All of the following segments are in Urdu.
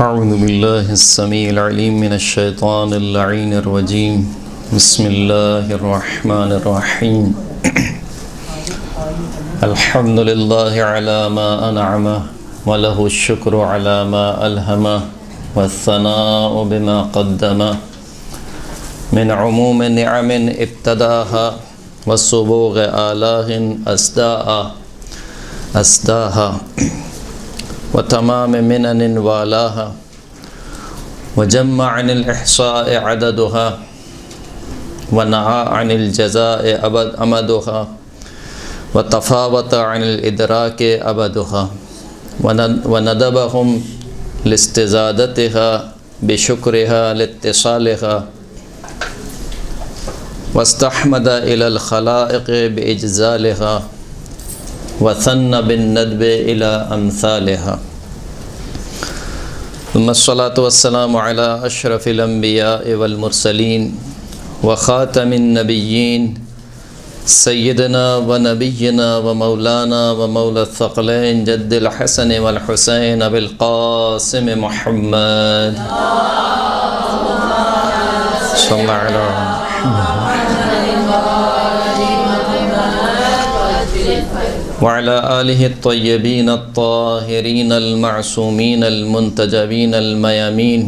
اعوذ باللہ السمیع العلیم من الشیطان اللعین الرجیم بسم اللہ الرحمن الرحیم الحمد للہ علی ما انعم وله الشکر علی ما الہم والثناء بما قدم من عموم نعم ابتداها والصبوغ آلاہ اسداها وتمام منن والاها وجمع عن الإحصاء عددها ونعى عن الجزاء أمدها وتفاوت عن الإدراك أبدها وندبهم لاستزادتها بشكرها لاتصالها واستحمد إلى الخلائق بإجزالها وثن بالندب إلى أمثالها ثم الصلاة والسلام على أشرف الأنبياء والمرسلين وخاتم النبيين سيدنا ونبينا ومولانا ومولى الثقلين جد الحسن والحسين بالقاسم محمد صلى الله عليه وسلم وعلى آله الطيبين الطاهرين المعصومين المنتجبين الميامين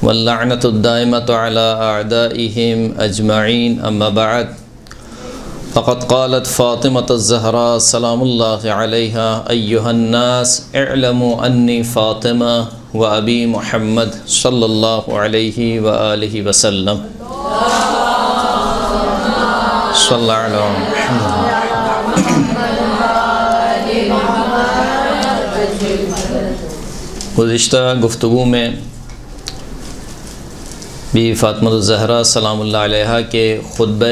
واللعنة الدائمة على أعدائهم أجمعين أما بعد فقد قالت فاطمة الزهراء سلام الله عليها أيها الناس اعلموا أني فاطمة وأبي محمد صلى الله عليه وآله وسلم صلى الله على محمد. گزشتہ گفتگو میں بھی فاطمہ الزہرا سلام اللہ علیہا کے خطبہ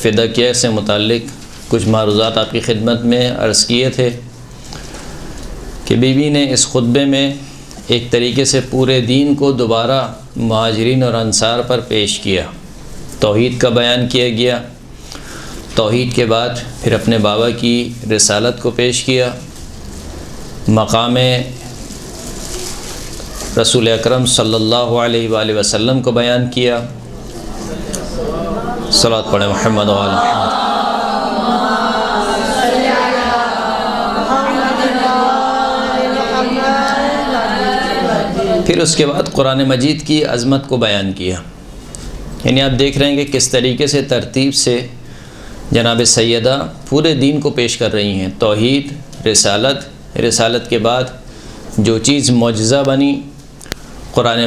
فداکیہ سے متعلق کچھ معروضات آپ کی خدمت میں عرض کیے تھے کہ بیوی نے اس خطبے میں ایک طریقے سے پورے دین کو دوبارہ مہاجرین اور انصار پر پیش کیا. توحید کا بیان کیا گیا، توحید کے بعد پھر اپنے بابا کی رسالت کو پیش کیا، مقام رسول اکرم صلی اللہ علیہ وآلہ وسلم کو بیان کیا. صلوات پڑھیں محمد و آل محمد. پھر اس کے بعد قرآن مجید کی عظمت کو بیان کیا. یعنی آپ دیکھ رہے ہیں کہ کس طریقے سے ترتیب سے جناب سیدہ پورے دین کو پیش کر رہی ہیں. توحید، رسالت کے بعد جو چیز معجزہ بنی قرآن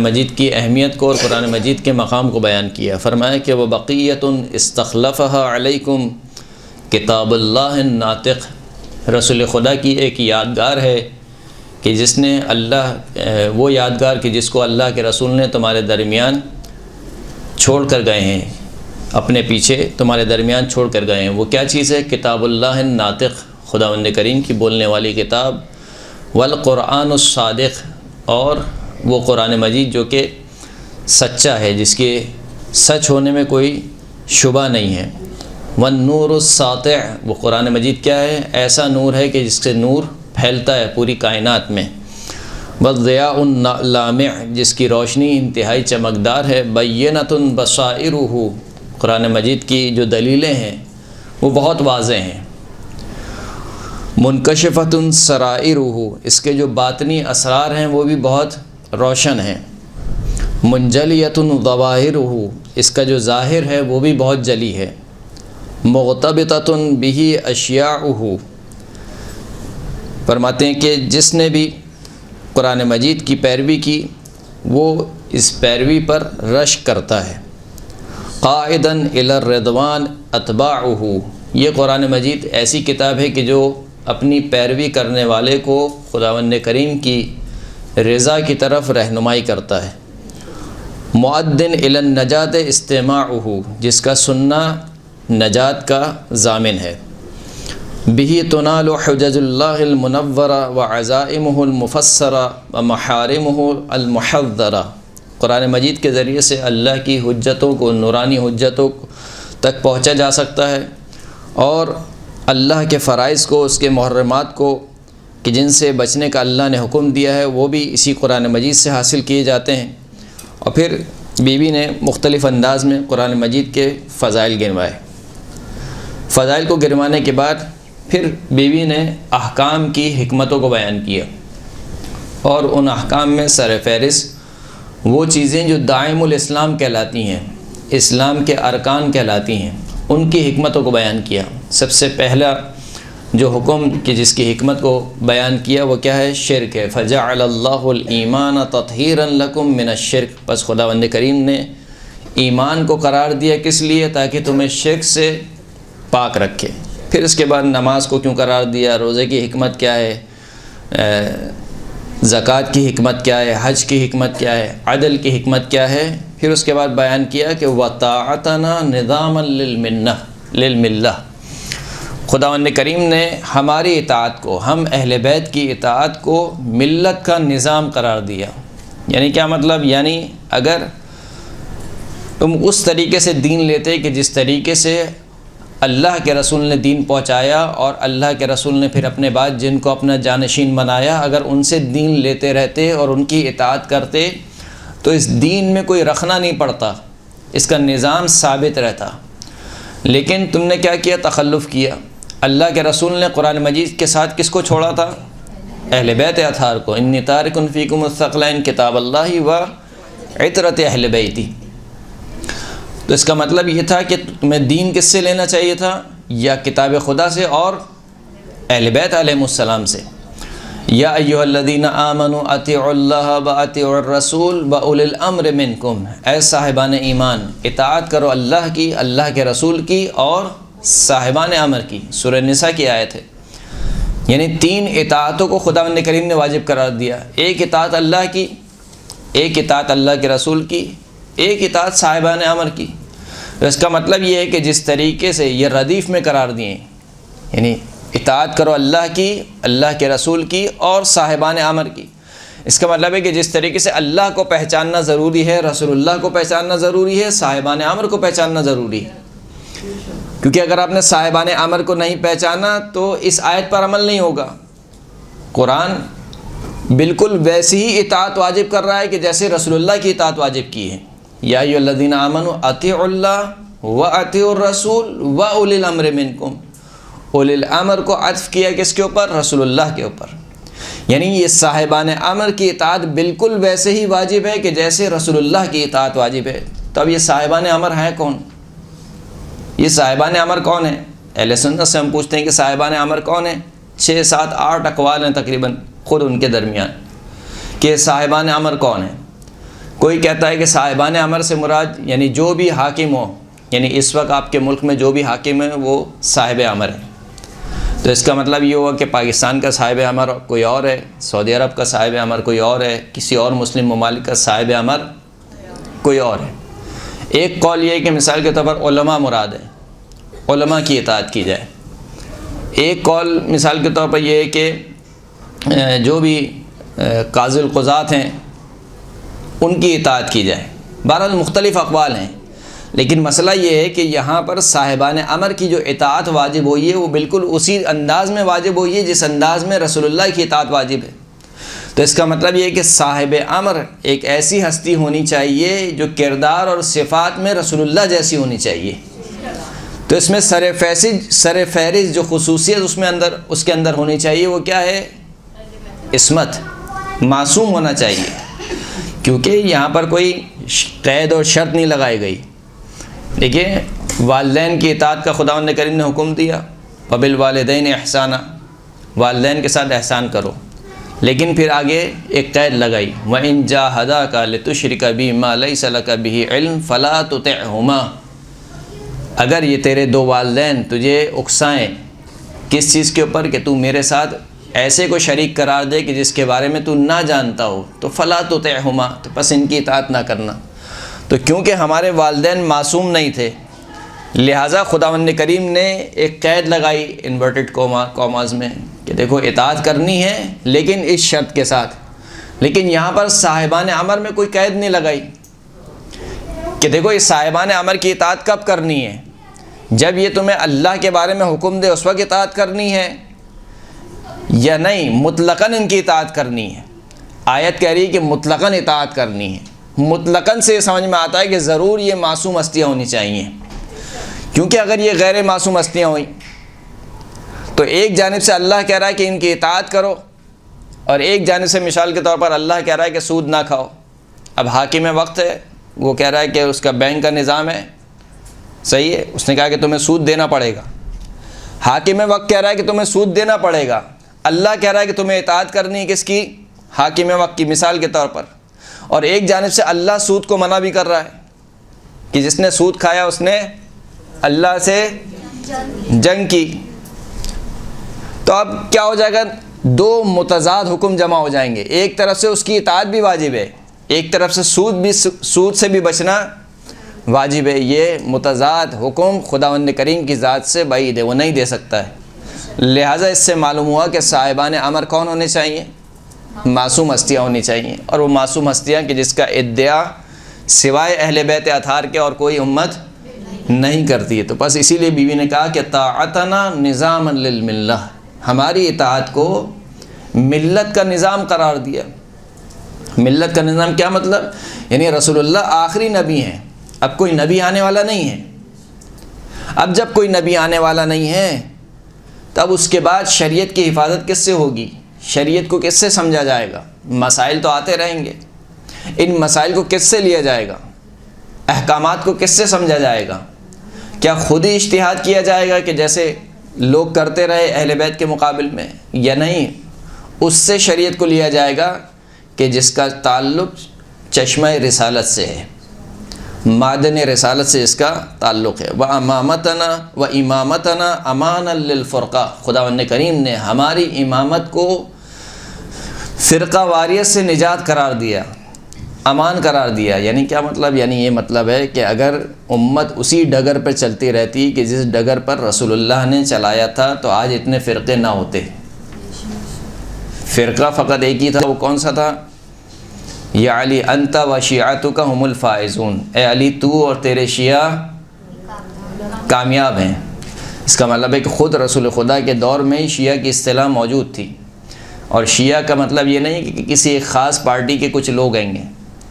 مجید کی اہمیت کو اور قرآن مجید کے مقام کو بیان کیا. فرمایا کہ وہ بقیت استخلفها علیکم کتاب اللہ الناطق، رسول خدا کی ایک یادگار ہے کہ جس نے وہ یادگار کہ جس کو اللہ کے رسول نے تمہارے درمیان چھوڑ کر گئے ہیں، اپنے پیچھے تمہارے درمیان چھوڑ کر گئے ہیں. وہ کیا چیز ہے؟ کتاب اللہ الناطق، خداوند کریم کی بولنے والی کتاب، والقرآن الصادق، اور وہ قرآن مجید جو کہ سچا ہے، جس کے سچ ہونے میں کوئی شبہ نہیں ہے. والنور الساطع، وہ قرآن مجید کیا ہے؟ ایسا نور ہے کہ جس سے نور پھیلتا ہے پوری کائنات میں. والضیاء اللامع، جس کی روشنی انتہائی چمکدار ہے. بینۃ بصائرہ، قرآن مجید کی جو دلیلیں ہیں وہ بہت واضح ہیں. منکشفۃ سرائرہ، اس کے جو باطنی اسرار ہیں وہ بھی بہت روشن ہیں. منجلیۃ ظواہرہ، اس کا جو ظاہر ہے وہ بھی بہت جلی ہے. مغتبطۃ بہ اشیاءہ، فرماتے ہیں کہ جس نے بھی قرآن مجید کی پیروی کی وہ اس پیروی پر رشک کرتا ہے. قائدا الی الرضوان اتباعہ، یہ قرآن مجید ایسی کتاب ہے کہ جو اپنی پیروی کرنے والے کو خداوند کریم کی رضا کی طرف رہنمائی کرتا ہے. مؤدن الی النجات استماعہ، جس کا سننا نجات کا ضامن ہے. بہ تنال حجج اللہ المنورہ وعزائمہ المفسرہ ومحارمہ المحذرہ، قرآن مجید کے ذریعے سے اللہ کی حجتوں کو، نورانی حجتوں تک پہنچا جا سکتا ہے اور اللہ کے فرائض کو، اس کے محرمات کو کہ جن سے بچنے کا اللہ نے حکم دیا ہے وہ بھی اسی قرآن مجید سے حاصل کیے جاتے ہیں۔ اور پھر بیوی نے مختلف انداز میں قرآن مجید کے فضائل گنوائے۔ فضائل کو گنوانے کے بعد پھر بیوی نے احکام کی حکمتوں کو بیان کیا، اور ان احکام میں سر فہرست وہ چیزیں جو دائم الاسلام کہلاتی ہیں، اسلام کے ارکان کہلاتی ہیں، ان کی حکمتوں کو بیان کیا۔ سب سے پہلا جو حکم کہ جس کی حکمت کو بیان کیا وہ کیا ہے؟ شرک ہے۔ فجعل اللہ الایمان تطہیرا لکم من الشرک، بس خداوند کریم نے ایمان کو قرار دیا کس لیے؟ تاکہ تمہیں شرک سے پاک رکھے۔ پھر اس کے بعد نماز کو کیوں قرار دیا، روزے کی حکمت کیا ہے، زکوٰۃ کی حکمت کیا ہے، حج کی حکمت کیا ہے، عدل کی حکمت کیا ہے۔ پھر اس کے بعد بیان کیا کہ وَطَاعَتَنَا نِظَامًا لِلْمِلَّةِ، خداوند کریم نے ہماری اطاعت کو، ہم اہل بیت کی اطاعت کو ملت کا نظام قرار دیا۔ یعنی کیا مطلب؟ یعنی اگر تم اس طریقے سے دین لیتے کہ جس طریقے سے اللہ کے رسول نے دین پہنچایا، اور اللہ کے رسول نے پھر اپنے بعد جن کو اپنا جانشین بنایا، اگر ان سے دین لیتے رہتے اور ان کی اطاعت کرتے تو اس دین میں کوئی رکھنا نہیں پڑتا، اس کا نظام ثابت رہتا۔ لیکن تم نے کیا کیا؟ تخلف کیا۔ اللہ کے رسول نے قرآن مجید کے ساتھ کس کو چھوڑا تھا؟ اہل بیت اطہار کو۔ انی تارک فیکم الثقلین کتاب اللہ و عطرت اہل بیتی۔ تو اس کا مطلب یہ تھا کہ تمہیں دین کس سے لینا چاہیے تھا؟ یا کتاب خدا سے اور اہل بیت علیہم السلام سے۔ یا ایھا الذین آمنوا اطیعوا اللہ واطیعوا الرسول واولی الامر منکم، اے صاحبان ایمان اطاعت کرو اللہ کی، اللہ کے رسول کی اور صاحبان امر کی۔ سورہ نساء کی آیت ہے۔ یعنی 3 اطاعتوں کو خداوند کریم نے واجب قرار دیا، ایک اطاعت اللہ کی، ایک اطاعت اللہ کے رسول کی، ایک اطاعت صاحبان امر کی۔ تو اس کا مطلب یہ ہے کہ جس طریقے سے یہ ردیف میں قرار دیے، یعنی اطاعت کرو اللہ کی، اللہ کے رسول کی اور صاحبان امر کی، اس کا مطلب ہے کہ جس طریقے سے اللہ کو پہچاننا ضروری ہے، رسول اللہ کو پہچاننا ضروری ہے، صاحبان امر کو پہچاننا ضروری ہے۔ کیونکہ اگر آپ نے صاحبان امر کو نہیں پہچانا تو اس آیت پر عمل نہیں ہوگا۔ قرآن بالکل ویسی ہی اطاعت واجب کر رہا ہے کہ جیسے رسول اللہ کی اطاعت واجب کی ہے۔ یا ایھا الذین آمنوا اطیعوا اللہ واطیعوا الرسول واولی الامر منکم، اولی الامر کو عطف کیا کس کے اوپر؟ رسول اللہ کے اوپر۔ یعنی یہ صاحبان امر کی اطاعت بالکل ویسے ہی واجب ہے کہ جیسے رسول اللہ کی اطاعت واجب ہے۔ تو اب یہ صاحبان امر ہیں کون؟ یہ صاحبان امر کون ہیں؟ اہل سنت سے ہم پوچھتے ہیں کہ صاحبان امر کون ہیں؟ 6 7 8 اقوال ہیں تقریباً خود ان کے درمیان کہ صاحبان امر کون ہیں۔ کوئی کہتا ہے کہ صاحبان امر سے مراد یعنی جو بھی حاکم ہو، یعنی اس وقت آپ کے ملک میں جو بھی حاکم ہے وہ صاحب امر ہے۔ تو اس کا مطلب یہ ہوا کہ پاکستان کا صاحب امر کوئی اور ہے، سعودی عرب کا صاحب امر کوئی اور ہے، کسی اور مسلم ممالک کا صاحب امر کوئی اور ہے۔ ایک قول یہ ہے کہ مثال کے طور پر علماء مراد ہے، علماء کی اطاعت کی جائے۔ ایک قول مثال کے طور پر یہ ہے کہ جو بھی قاضی القضات ہیں ان کی اطاعت کی جائے۔ بہرحال مختلف اقوال ہیں، لیکن مسئلہ یہ ہے کہ یہاں پر صاحبان امر کی جو اطاعت واجب ہوئی ہے وہ بالکل اسی انداز میں واجب ہوئی ہے جس انداز میں رسول اللہ کی اطاعت واجب ہے۔ تو اس کا مطلب یہ ہے کہ صاحب امر ایک ایسی ہستی ہونی چاہیے جو کردار اور صفات میں رسول اللہ جیسی ہونی چاہیے۔ تو اس میں سر فہرست جو خصوصیت اس کے اندر ہونی چاہیے وہ کیا ہے؟ عصمت، معصوم ہونا چاہیے، کیونکہ یہاں پر کوئی قید اور شرط نہیں لگائی گئی۔ دیکھیے والدین کی اطاعت کا خداوند کریم نے حکم دیا، وبالوالدین احسانا، والدین کے ساتھ احسان کرو، لیکن پھر آگے ایک قید لگائی، وَإِن جَاهَدَاكَ لِتُشْرِكَ بِي مَا لَيْسَ لَكَ بِهِ عِلْمٌ فَلَا تُطِعْهُمَا، اگر یہ تیرے 2 والدین تجھے اکسائیں کس چیز کے اوپر کہ تو میرے ساتھ ایسے کو شریک قرار دے کہ جس کے بارے میں تو نہ جانتا ہو، تو فَلَا تُطِعْهُمَا، تو پس ان کی اطاعت نہ کرنا۔ تو کیونکہ ہمارے والدین معصوم نہیں تھے، لہٰذا خداوند کریم نے ایک قید لگائی انورٹڈ کاماز میں کہ دیکھو اطاعت کرنی ہے لیکن اس شرط کے ساتھ۔ لیکن یہاں پر صاحبان امر میں کوئی قید نہیں لگائی کہ دیکھو اس صاحبان امر کی اطاعت کب کرنی ہے؟ جب یہ تمہیں اللہ کے بارے میں حکم دے اس وقت اطاعت کرنی ہے، یا نہیں مطلقاً ان کی اطاعت کرنی ہے؟ آیت کہہ رہی ہے کہ مطلقاً اطاعت کرنی ہے۔ مطلقاً سے یہ سمجھ میں آتا ہے کہ ضرور یہ معصوم ہستیاں ہونی چاہیے، کیونکہ اگر یہ غیر معصوم ہستیاں ہوئیں تو ایک جانب سے اللہ کہہ رہا ہے کہ ان کی اطاعت کرو، اور ایک جانب سے مثال کے طور پر اللہ کہہ رہا ہے کہ سود نہ کھاؤ۔ اب حاکم وقت ہے، وہ کہہ رہا ہے کہ اس کا بینک کا نظام ہے، صحیح ہے، اس نے کہا کہ تمہیں سود دینا پڑے گا۔ حاکم وقت کہہ رہا ہے کہ تمہیں سود دینا پڑے گا، اللہ کہہ رہا ہے کہ تمہیں اطاعت کرنی ہے کس کی؟ حاکم وقت کی، مثال کے طور پر۔ اور ایک جانب سے اللہ سود کو منع بھی کر رہا ہے کہ جس نے سود کھایا اس نے اللہ سے جنگ کی۔ تو اب کیا ہو جائے گا؟ دو متضاد حکم جمع ہو جائیں گے، ایک طرف سے اس کی اطاعت بھی واجب ہے، ایک طرف سے سود سے بھی بچنا واجب ہے۔ یہ متضاد حکم خداوند کریم کی ذات سے بعید ہے، وہ نہیں دے سکتا ہے۔ لہٰذا اس سے معلوم ہوا کہ صاحبان امر کون ہونے چاہیے؟ معصوم ہستیاں ہونی چاہیے، اور وہ معصوم ہستیاں کہ جس کا ادعا سوائے اہل بیت اطہار کے اور کوئی امت نہیں کرتی ہے۔ تو بس اسی لیے بیوی نے کہا کہ طاعتنا نظاما للملہ، ہماری اطاعت کو ملت کا نظام قرار دیا۔ ملت کا نظام کیا مطلب؟ یعنی رسول اللہ آخری نبی ہیں، اب کوئی نبی آنے والا نہیں ہے۔ اب جب کوئی نبی آنے والا نہیں ہے تب اس کے بعد شریعت کی حفاظت کس سے ہوگی؟ شریعت کو کس سے سمجھا جائے گا؟ مسائل تو آتے رہیں گے، ان مسائل کو کس سے لیا جائے گا؟ احکامات کو کس سے سمجھا جائے گا؟ کیا خود ہی اجتہاد کیا جائے گا کہ جیسے لوگ کرتے رہے اہل بیت کے مقابل میں، یا نہیں اس سے شریعت کو لیا جائے گا کہ جس کا تعلق چشمہ رسالت سے ہے، معدن رسالت سے اس کا تعلق ہے۔ وَأَمَامَتَنَا وَإِمَامَتَنَا أَمَانًا لِلْفُرْقَةِ، خداوند کریم نے ہماری امامت کو فرقہ واریت سے نجات قرار دیا، امان قرار دیا۔ یعنی کیا مطلب؟ یعنی یہ مطلب ہے کہ اگر امت اسی ڈگر پر چلتی رہتی کہ جس ڈگر پر رسول اللہ نے چلایا تھا تو آج اتنے فرقے نہ ہوتے۔ فرقہ فقط ایک ہی تھا، وہ کون سا تھا؟ یا علی انت و شیعتک هم الفائزون، اے علی تو اور تیرے شیعہ کامیاب ہیں۔ اس کا مطلب ہے کہ خود رسول خدا کے دور میں ہی شیعہ کی اصطلاح موجود تھی، اور شیعہ کا مطلب یہ نہیں کہ کسی ایک خاص پارٹی کے کچھ لوگ ہیں گے،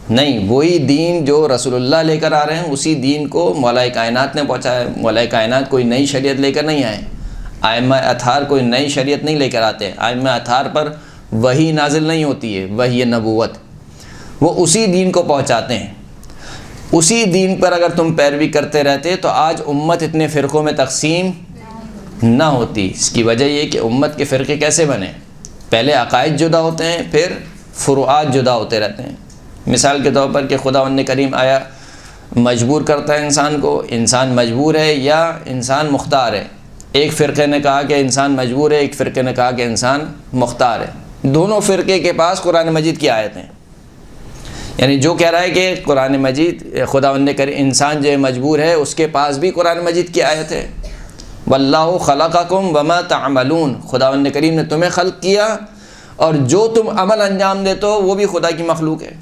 نہیں، وہی دین جو رسول اللہ لے کر آ رہے ہیں اسی دین کو مولا کائنات نے پہنچایا۔ مولا کائنات کوئی نئی شریعت لے کر نہیں آئے، ائمہ اطہار کوئی نئی شریعت نہیں لے کر آتے، ائمہ اطہار پر وحی نازل نہیں ہوتی ہے، وحی نبوت، وہ اسی دین کو پہنچاتے ہیں۔ اسی دین پر اگر تم پیروی کرتے رہتے تو آج امت اتنے فرقوں میں تقسیم نہ ہوتی۔ اس کی وجہ یہ کہ امت کے فرقے کیسے بنے؟ پہلے عقائد جدا ہوتے ہیں، پھر فروعات جدا ہوتے رہتے ہیں۔ مثال کے طور پر کہ خداوند کریم آیا مجبور کرتا ہے انسان کو، انسان مجبور ہے یا انسان مختار ہے؟ ایک فرقے نے کہا کہ انسان مجبور ہے، ایک فرقے نے کہا کہ انسان مختار ہے۔ دونوں فرقے کے پاس قرآن مجید کی آیتیں ہیں، یعنی جو کہہ رہا ہے کہ قرآن مجید خداوند کریم انسان جو مجبور ہے اس کے پاس بھی قرآن مجید کی آیت ہے۔ واللہ خلقکم وما تعملون، خداوند کریم نے تمہیں خلق کیا اور جو تم عمل انجام دیتے ہو وہ بھی خدا کی مخلوق ہے۔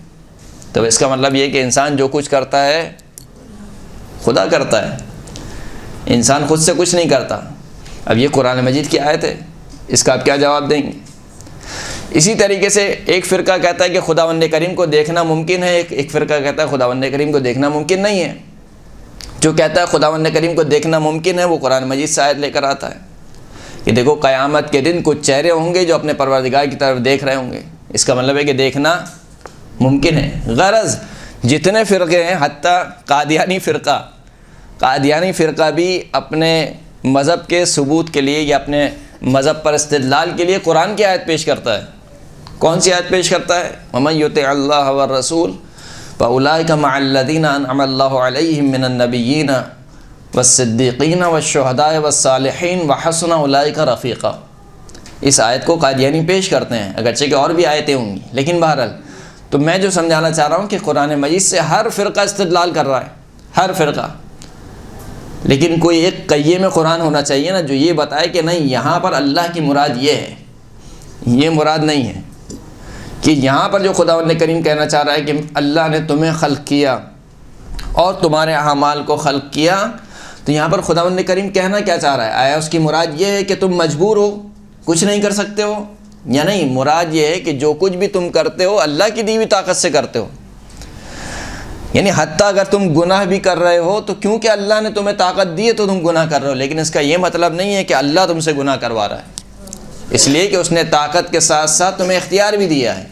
تو اس کا مطلب یہ کہ انسان جو کچھ کرتا ہے خدا کرتا ہے، انسان خود سے کچھ نہیں کرتا۔ اب یہ قرآن مجید کی آیت ہے، اس کا آپ کیا جواب دیں گے؟ اسی طریقے سے ایک فرقہ کہتا ہے کہ خداوند کریم کو دیکھنا ممکن ہے، ایک فرقہ کہتا ہے خداوند کریم کو دیکھنا ممکن نہیں ہے۔ جو کہتا ہے خداوند کریم کو دیکھنا ممکن ہے وہ قرآن مجید سے آیت لے کر آتا ہے کہ دیکھو قیامت کے دن کچھ چہرے ہوں گے جو اپنے پروردگار کی طرف دیکھ رہے ہوں گے۔ اس کا مطلب ہے کہ دیکھنا ممکن ہے۔ غرض جتنے فرقے ہیں، حتیٰ قادیانی فرقہ بھی اپنے مذہب کے ثبوت کے لیے یا اپنے مذہب پر استدلال کے لیے قرآن کی آیت پیش کرتا ہے۔ کون سی آیت پیش کرتا ہے؟ وَمَن يُطِعِ اللَّهَ وَالرَّسُولَ فَأُولَٰئِكَ مَعَ الَّذِينَ أَنْعَمَ اللَّهُ عَلَيْهِم مِّنَ النَّبِيِّينَ وَالصِّدِّيقِينَ وَالشُّهَدَاءِ وَالصَّالِحِينَ وَحَسُنَ أُولَٰئِكَ رَفِيقًا۔ اس آیت کو قادیانی پیش کرتے ہیں، اگرچہ کہ اور بھی آیتیں ہوں گی، لیکن بہرحال تو میں جو سمجھانا چاہ رہا ہوں کہ قرآن مجید سے ہر فرقہ استدلال کر رہا ہے، ہر فرقہ، لیکن کوئی ایک قیم قرآن ہونا چاہیے نا جو یہ بتائے کہ نہیں یہاں پر اللہ کی مراد یہ ہے، یہ مراد نہیں ہے۔ کہ یہاں پر جو خداوند کریم کہنا چاہ رہا ہے کہ اللہ نے تمہیں خلق کیا اور تمہارے اعمال کو خلق کیا، تو یہاں پر خداوند کریم کہنا کیا چاہ رہا ہے؟ آیا اس کی مراد یہ ہے کہ تم مجبور ہو کچھ نہیں کر سکتے ہو یا نہیں؟ مراد یہ ہے کہ جو کچھ بھی تم کرتے ہو اللہ کی دی ہوئی طاقت سے کرتے ہو. یعنی حتیٰ اگر تم گناہ بھی کر رہے ہو تو کیونکہ اللہ نے تمہیں طاقت دی ہے تو تم گناہ کر رہے ہو، لیکن اس کا یہ مطلب نہیں ہے کہ اللہ تم سے گناہ کروا رہا ہے، اس لیے کہ اس نے طاقت کے ساتھ ساتھ تمہیں اختیار بھی دیا ہے،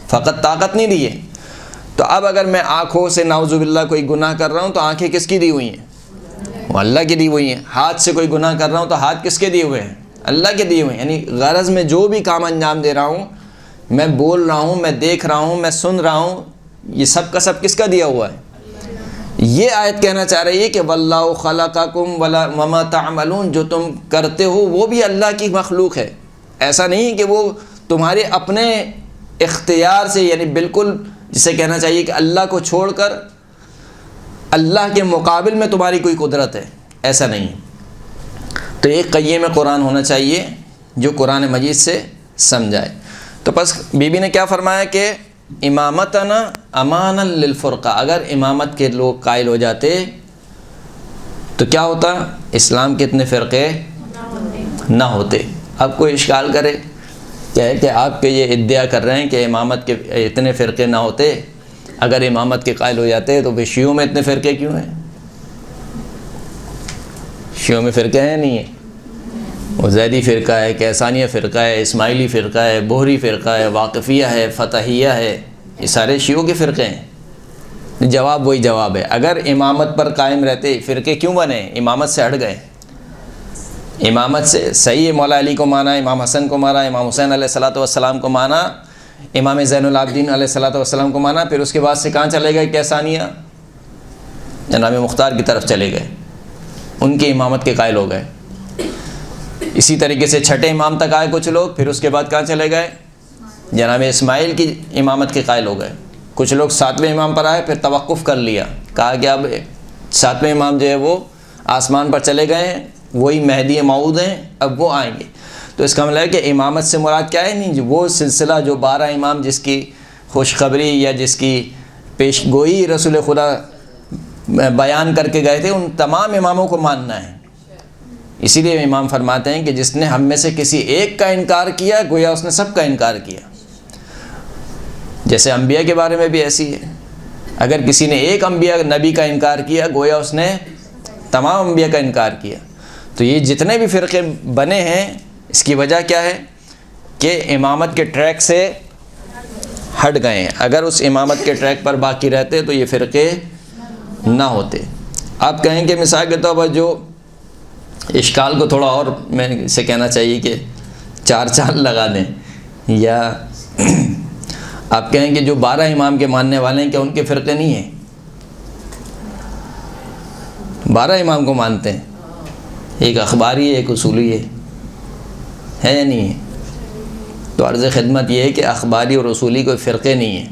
فقط طاقت نہیں دی ہے. تو اب اگر میں آنکھوں سے نعوذ باللہ کوئی گناہ کر رہا ہوں تو آنکھیں کس کی دی ہوئی ہیں؟ وہ اللہ کی دی ہوئی ہیں. ہاتھ سے کوئی گناہ کر رہا ہوں تو ہاتھ کس کے دیے ہوئے ہیں؟ اللہ کے دیے ہوئے ہیں. یعنی غرض میں جو بھی کام انجام دے رہا ہوں، میں بول رہا ہوں، میں دیکھ رہا ہوں، میں سن رہا ہوں، یہ سب کا سب کس کا دیا ہوا ہے؟ یہ آیت کہنا چاہ رہی ہے کہ واللہ خلقکم وما تعملون، جو تم کرتے ہو وہ بھی اللہ کی مخلوق ہے. ایسا نہیں کہ وہ تمہارے اپنے اختیار سے، یعنی بالکل جسے کہنا چاہیے کہ اللہ کو چھوڑ کر اللہ کے مقابل میں تمہاری کوئی قدرت ہے، ایسا نہیں. تو ایک قیم قرآن ہونا چاہیے جو قرآن مجید سے سمجھائے. تو بس بی بی نے کیا فرمایا کہ امامتنا امانا للفرقہ، اگر امامت کے لوگ قائل ہو جاتے تو کیا ہوتا؟ اسلام کے اتنے فرقے نہ ہوتے. اب کوئی اشکال کرے کہ آپ کے یہ ادعا کر رہے ہیں کہ امامت کے اتنے فرقے نہ ہوتے، اگر امامت کے قائل ہو جاتے تو پھر شیعوں میں اتنے فرقے کیوں ہیں؟ شیعوں میں فرقے ہیں نہیں ہیں. وہ زیدی فرقہ ہے، کیسانیہ فرقہ ہے، اسماعیلی فرقہ ہے، بہری فرقہ ہے، واقفیہ ہے، فتحیہ ہے، یہ سارے شیعوں کے فرقے ہیں. جواب وہی جواب ہے. اگر امامت پر قائم رہتے فرقے کیوں بنے؟ امامت سے ہٹ گئے. امامت سے صحیح مولا علی کو مانا، امام حسن کو مانا، امام حسین علیہ الصلوۃ والسلام کو مانا، امام زین العابدین علیہ الصلوۃ والسلام کو مانا. پھر اس کے بعد سے کہاں چلے گئے؟ کیسانیہ جناب مختار کی طرف چلے گئے، ان کی امامت کے قائل ہو گئے. اسی طریقے سے چھٹے امام تک آئے کچھ لوگ، پھر اس کے بعد کہاں چلے گئے؟ جناب اسماعیل کی امامت کے قائل ہو گئے. کچھ لوگ 7ویں امام پر آئے، پھر توقف کر لیا، کہا کہ اب 7ویں امام جو ہے وہ آسمان پر چلے گئے ہیں، وہی مہدی موعود ہیں، اب وہ آئیں گے. تو اس کا مطلب ہے کہ امامت سے مراد کیا ہے؟ نہیں، وہ سلسلہ جو 12 امام جس کی خوشخبری یا جس کی پیش گوئی رسول خدا بیان کر کے گئے تھے، ان تمام اماموں کو ماننا ہے. اسی لیے امام فرماتے ہیں کہ جس نے ہم میں سے کسی ایک کا انکار کیا گویا اس نے سب کا انکار کیا. جیسے انبیاء کے بارے میں بھی ایسی ہے، اگر کسی نے ایک انبیاء نبی کا انکار کیا گویا اس نے تمام انبیاء کا انکار کیا. تو یہ جتنے بھی فرقے بنے ہیں اس کی وجہ کیا ہے؟ کہ امامت کے ٹریک سے ہٹ گئے ہیں. اگر اس امامت کے ٹریک پر باقی رہتے تو یہ فرقے نہ ہوتے. آپ کہیں کہ مثال کے طور پر جو اشکال کو تھوڑا اور میں سے کہنا چاہیے کہ 4 چاند لگا دیں، یا آپ کہیں کہ جو 12 امام کے ماننے والے ہیں کیا ان کے فرقے نہیں ہیں؟ 12 امام کو مانتے ہیں، ایک اخباری ہے، ایک اصولی ہے یا نہیں ہے؟ تو عرض خدمت یہ ہے کہ اخباری اور اصولی کوئی فرقے نہیں ہیں،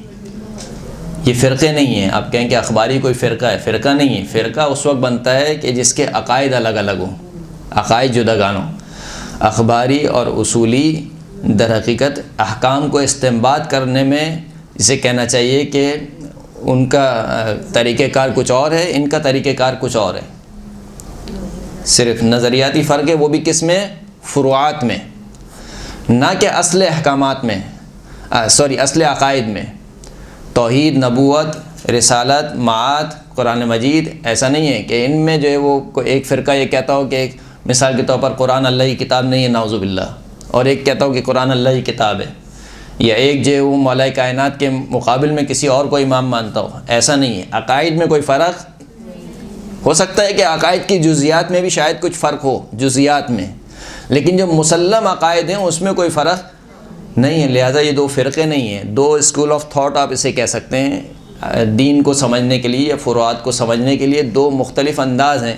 یہ فرقے نہیں ہیں. آپ کہیں کہ اخباری کوئی فرقہ ہے، فرقہ نہیں ہے. فرقہ اس وقت بنتا ہے کہ جس کے عقائد الگ الگ ہوں، عقائد جداگان ہوں. اخباری اور اصولی در حقیقت احکام کو استنباط کرنے میں اسے کہنا چاہیے کہ ان کا طریقہ کار کچھ اور ہے، ان کا طریقہ کار کچھ اور ہے. صرف نظریاتی فرق ہے، وہ بھی کس میں؟ فروعات میں، نہ کہ اصل احکامات میں، اصل عقائد میں. توحید، نبوت، رسالت، معاد، قرآن مجید ایسا نہیں ہے کہ ان میں جو ہے وہ ایک فرقہ یہ کہتا ہو کہ ایک مثال کے طور پر قرآن اللہ کی کتاب نہیں ہے نعوذ باللہ، اور ایک کہتا ہو کہ قرآن اللہ کی کتاب ہے، یا ایک جو ہے وہ مولا کائنات کے مقابل میں کسی اور کو امام مانتا ہو. ایسا نہیں ہے. عقائد میں کوئی فرق ہو سکتا ہے کہ عقائد کی جزیات میں بھی شاید کچھ فرق ہو، جزیات میں، لیکن جو مسلم عقائد ہیں اس میں کوئی فرق نہیں ہے. لہذا یہ 2 فرقے نہیں ہیں، 2 اسکول آف تھاٹ آپ اسے کہہ سکتے ہیں. دین کو سمجھنے کے لیے یا فروعات کو سمجھنے کے لیے 2 مختلف انداز ہیں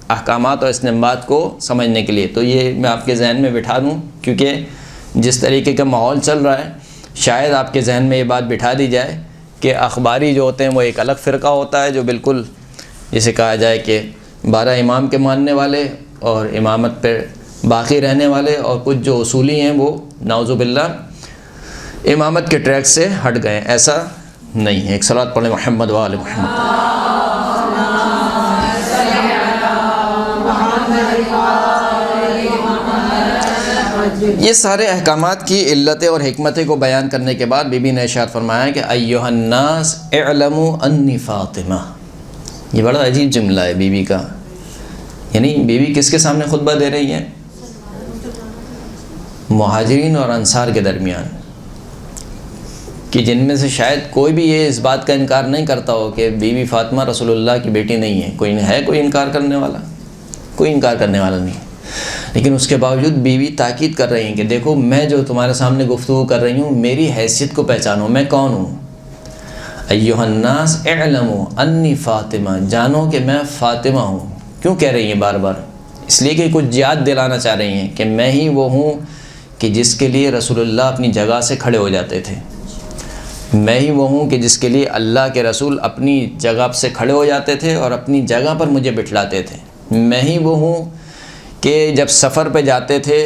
احکامات اور استنباط کو سمجھنے کے لیے. تو یہ میں آپ کے ذہن میں بٹھا دوں، کیونکہ جس طریقے کا ماحول چل رہا ہے شاید آپ کے ذہن میں یہ بات بٹھا دی جائے کہ اخباری جو ہوتے ہیں وہ ایک الگ فرقہ ہوتا ہے جو بالکل جسے کہا جائے کہ 12 امام کے ماننے والے اور امامت پہ باقی رہنے والے، اور کچھ جو اصولی ہیں وہ نعوذ باللہ امامت کے ٹریک سے ہٹ گئے. ایسا نہیں ہے. ایک صلوات پڑھیں محمد و آل محمد. یہ سارے احکامات کی علتیں اور حکمتیں کو بیان کرنے کے بعد بی بی نے ارشاد فرمایا کہ ایھا الناس اعلموا انی فاطمہ. یہ بڑا عجیب جملہ ہے بی بی کا. یعنی بی بی کس کے سامنے خطبہ دے رہی ہے؟ مہاجرین اور انصار کے درمیان، کہ جن میں سے شاید کوئی بھی یہ اس بات کا انکار نہیں کرتا ہو کہ بی بی فاطمہ رسول اللہ کی بیٹی نہیں ہے. کوئی انکار کرنے والا؟ کوئی انکار کرنے والا نہیں. لیکن اس کے باوجود بیوی تاکید کر رہی ہیں کہ دیکھو میں جو تمہارے سامنے گفتگو کر رہی ہوں میری حیثیت کو پہچانو، میں کون ہوں. ایھا الناس اعلموا انی فاطمہ، جانو کہ میں فاطمہ ہوں. کیوں کہہ رہی ہیں بار بار؟ اس لیے کہ کچھ یاد دلانا چاہ رہی ہیں کہ میں ہی وہ ہوں کہ جس کے لیے رسول اللہ اپنی جگہ سے کھڑے ہو جاتے تھے. میں ہی وہ ہوں کہ جس کے لیے اللہ کے رسول اپنی جگہ سے کھڑے ہو جاتے تھے اور اپنی جگہ پر مجھے بٹھلاتے تھے. میں ہی وہ ہوں کہ جب سفر پہ جاتے تھے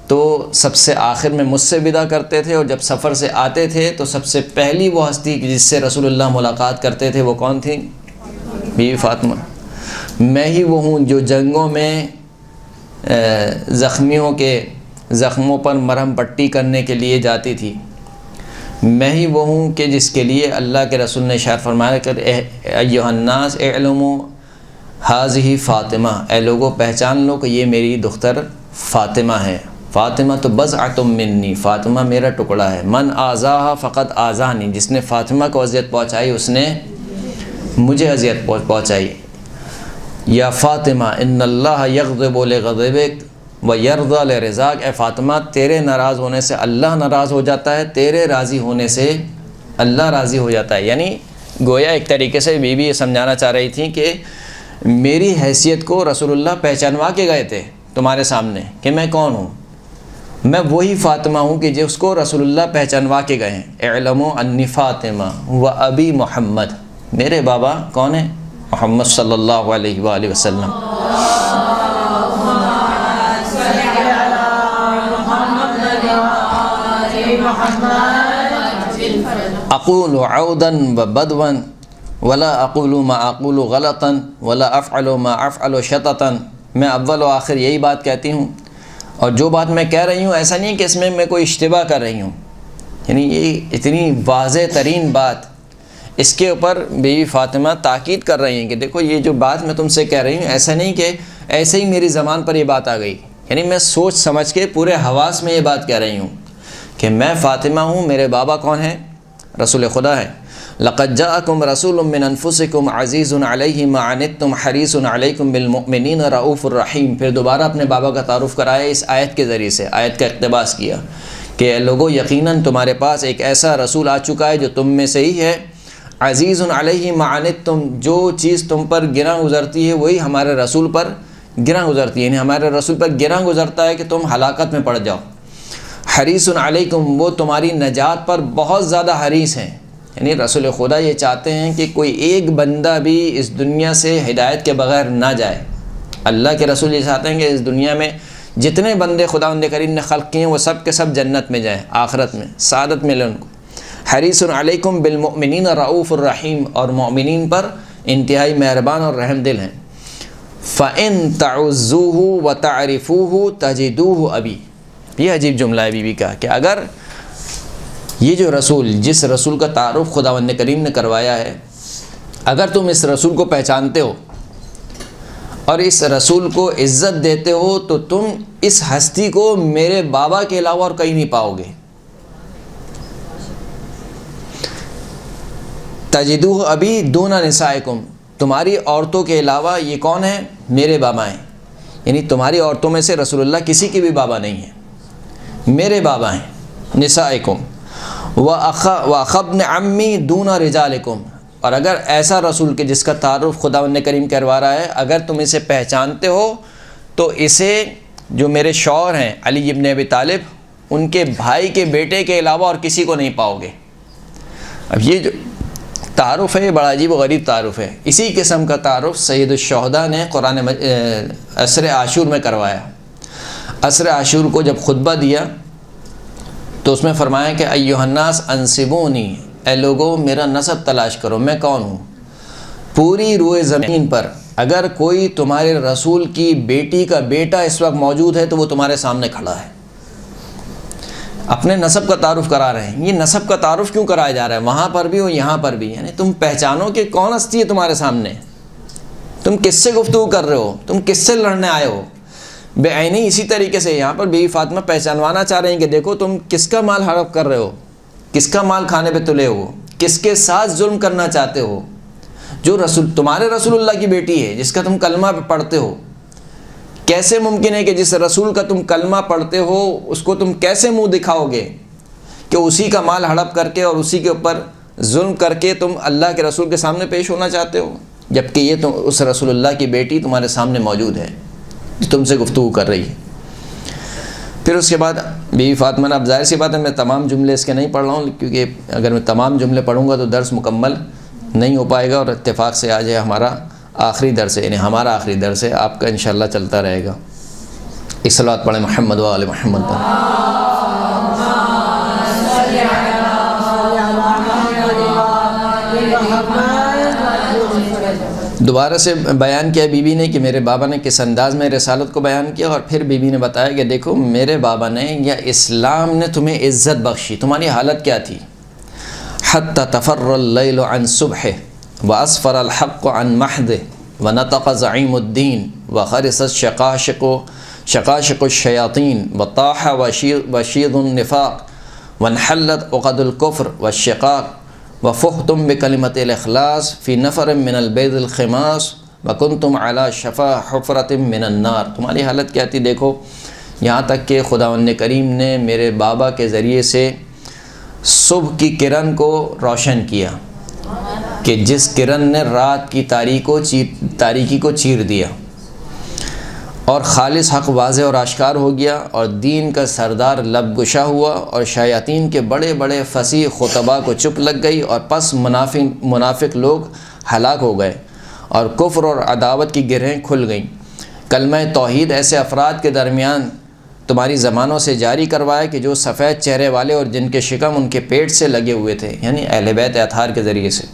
تو سب سے آخر میں مجھ سے ودا کرتے تھے، اور جب سفر سے آتے تھے تو سب سے پہلی وہ ہستی جس سے رسول اللہ ملاقات کرتے تھے وہ کون تھی؟ بی بی فاطمہ. میں ہی وہ ہوں جو جنگوں میں زخمیوں کے زخموں پر مرہم پٹی کرنے کے لیے جاتی تھی. میں ہی وہ ہوں کہ جس کے لیے اللہ کے رسول نے اشارہ فرمایا کہ ایھا الناس اعلموا ھذہ فاطمہ، اے لوگوں پہچان لو کہ یہ میری دختر فاطمہ ہے. فاطمہ تو بضعۃ منی، فاطمہ میرا ٹکڑا ہے. من آذاھا فقد آذانی، جس نے فاطمہ کو اذیت پہنچائی اس نے مجھے اذیت پہنچائی. یا فاطمہ ان اللہ یغضب لغضبک ویرضی لرضاک، اے فاطمہ تیرے ناراض ہونے سے اللہ ناراض ہو جاتا ہے، تیرے راضی ہونے سے اللہ راضی ہو جاتا ہے. یعنی گویا ایک طریقے سے بی بی یہ سمجھانا چاہ رہی تھیں کہ میری حیثیت کو رسول اللہ پہچانوا کے گئے تھے تمہارے سامنے کہ میں کون ہوں. میں وہی فاطمہ ہوں کہ جس کو رسول اللہ پہچانوا کے گئے ہیں. اعلموا انی فاطمہ و ابی محمد، میرے بابا کون ہیں؟ محمد صلی اللہ علیہ وآلہ وسلم. اقول عودا و بدوا ولا اقول ما اقول غلطا ولا افعل ما افعل شططا. میں اول و آخر یہی بات کہتی ہوں، اور جو بات میں کہہ رہی ہوں ایسا نہیں کہ اس میں کوئی اشتباہ کر رہی ہوں. یعنی یہ اتنی واضح ترین بات، اس کے اوپر بی بی فاطمہ تاکید کر رہی ہیں کہ دیکھو یہ جو بات میں تم سے کہہ رہی ہوں ایسا نہیں کہ ایسے ہی میری زبان پر یہ بات آ گئی. یعنی میں سوچ سمجھ کے پورے حواس میں یہ بات کہہ رہی ہوں کہ میں فاطمہ ہوں. میرے بابا کون ہیں؟ رسول خدا ہے. لقد جاءکم رسول من انفسکم عزیز علیہ ما عنتم حریص علیکم بالمؤمنین رؤوف الرحیم. پھر دوبارہ اپنے بابا کا تعارف کرایا اس آیت کے ذریعے سے، آیت کا اقتباس کیا کہ اے لوگو یقیناً تمہارے پاس ایک ایسا رسول آ چکا ہے جو تم میں سے ہی ہے. عزیز علیہ ما عنتم، جو چیز تم پر گراں گزرتی ہے وہی ہمارے رسول پر گراں گزرتی ہے. یعنی ہمارے رسول پر گراں گزرتا ہے کہ تم ہلاکت میں پڑ جاؤ. حریص علیکم، وہ تمہاری نجات پر بہت زیادہ حریص ہیں. یعنی رسول خدا یہ چاہتے ہیں کہ کوئی ایک بندہ بھی اس دنیا سے ہدایت کے بغیر نہ جائے. اللہ کے رسول یہ چاہتے ہیں کہ اس دنیا میں جتنے بندے خداوند کریم نے خلق کیے ہیں وہ سب کے سب جنت میں جائیں، آخرت میں سعادت ملے ان کو. حریص علیکم بالمؤمنین رؤوف الرحیم، اور مومنین پر انتہائی مہربان اور رحم دل ہیں. فَإِن تَعُزُّوهُ وَتَعْرِفُوهُ تَجِدُوهُ أَبِي. یہ عجیب جملہ ہے بی بی کا کہ اگر یہ جو رسول، جس رسول کا تعارف خداوند کریم نے کروایا ہے، اگر تم اس رسول کو پہچانتے ہو اور اس رسول کو عزت دیتے ہو تو تم اس ہستی کو میرے بابا کے علاوہ اور کہیں نہیں پاؤ گے. تجدوہ ابی دون نسائکم، تمہاری عورتوں کے علاوہ یہ کون ہیں؟ میرے بابا ہیں. یعنی تمہاری عورتوں میں سے رسول اللہ کسی کے بھی بابا نہیں ہیں، میرے بابا ہیں. نسائکم وَأَخَبْنِ عَمِّي دُونَ رِجَالِكُمْ. اور اگر ایسا رسول کہ جس کا تعارف خداوند کریم کروا رہا ہے، اگر تم اسے پہچانتے ہو تو اسے جو میرے شوہر ہیں علی ابن ابی طالب، ان کے بھائی کے بیٹے کے علاوہ اور کسی کو نہیں پاؤ گے. اب یہ جو تعارف ہے یہ بڑا عجیب و غریب تعارف ہے. اسی قسم کا تعارف سید الشہداء نے قرآن عصر عاشور میں کروایا. عصر عاشور کو جب خطبہ دیا تو اس میں فرمایا کہ ایھا الناس انسبونی، اے لوگوں میرا نسب تلاش کرو، میں کون ہوں. پوری روئے زمین پر اگر کوئی تمہارے رسول کی بیٹی کا بیٹا اس وقت موجود ہے تو وہ تمہارے سامنے کھڑا ہے. اپنے نسب کا تعارف کرا رہے ہیں. یہ نسب کا تعارف کیوں کرایا جا رہا ہے؟ وہاں پر بھی اور یہاں پر بھی. یعنی تم پہچانو کہ کون ہستی ہے تمہارے سامنے, تم کس سے گفتگو کر رہے ہو, تم کس سے لڑنے آئے ہو. بے عینی اسی طریقے سے یہاں پر بیوی فاطمہ پہچانوانا چاہ رہے ہیں کہ دیکھو تم کس کا مال ہڑپ کر رہے ہو, کس کا مال کھانے پہ تلے ہو, کس کے ساتھ ظلم کرنا چاہتے ہو. جو تمہارے رسول اللہ کی بیٹی ہے جس کا تم کلمہ پڑھتے ہو, کیسے ممکن ہے کہ جس رسول کا تم کلمہ پڑھتے ہو اس کو تم کیسے منہ دکھاؤ گے کہ اسی کا مال ہڑپ کر کے اور اسی کے اوپر ظلم کر کے تم اللہ کے رسول کے سامنے پیش ہونا چاہتے ہو, جبکہ یہ تم اس رسول اللہ کی بیٹی تمہارے سامنے موجود ہے جو تم سے گفتگو کر رہی ہے. پھر اس کے بعد بیوی فاطمہ نے, اب ظاہر سی بات ہے میں تمام جملے اس کے نہیں پڑھ رہا ہوں کیونکہ اگر میں تمام جملے پڑھوں گا تو درس مکمل نہیں ہو پائے گا, اور اتفاق سے آج ہے ہمارا آخری درس ہے, یعنی ہمارا آخری درس ہے, آپ کا انشاءاللہ چلتا رہے گا. صلوات پڑھیں محمد و آل محمد پر. دوبارہ سے بیان کیا بی بی نے کہ میرے بابا نے کس انداز میں رسالت کو بیان کیا, اور پھر بی بی نے بتایا کہ دیکھو میرے بابا نے یا اسلام نے تمہیں عزت بخشی. تمہاری حالت کیا تھی؟ حتی تفر اللیل عن صبح واسفر الحق عن محد ونطق زعیم الدین وخرست شقاشق الشیاطین وطاح وشید النفاق وانحلت عقد الكفر والشقاق وفحتم بکلمت الاخلاص فی نفر من البید الخماس وکنتم علی شفا حفرت من النار. تمہاری حالت کیا تھی؟ دیکھو یہاں تک کہ خداوند کریم نے میرے بابا کے ذریعے سے صبح کی کرن کو روشن کیا کہ جس کرن نے رات کی تاریکی کو چیر دیا, اور خالص حق واضح اور آشکار ہو گیا, اور دین کا سردار لب گشا ہوا, اور شیاطین کے بڑے بڑے فصیح خطباء کو چپ لگ گئی, اور پس منافق لوگ ہلاک ہو گئے, اور کفر اور عداوت کی گرہیں کھل گئیں. کلمہ توحید ایسے افراد کے درمیان تمہاری زبانوں سے جاری کروایا کہ جو سفید چہرے والے اور جن کے شکم ان کے پیٹ سے لگے ہوئے تھے, یعنی اہل بیت اطہار کے ذریعے سے,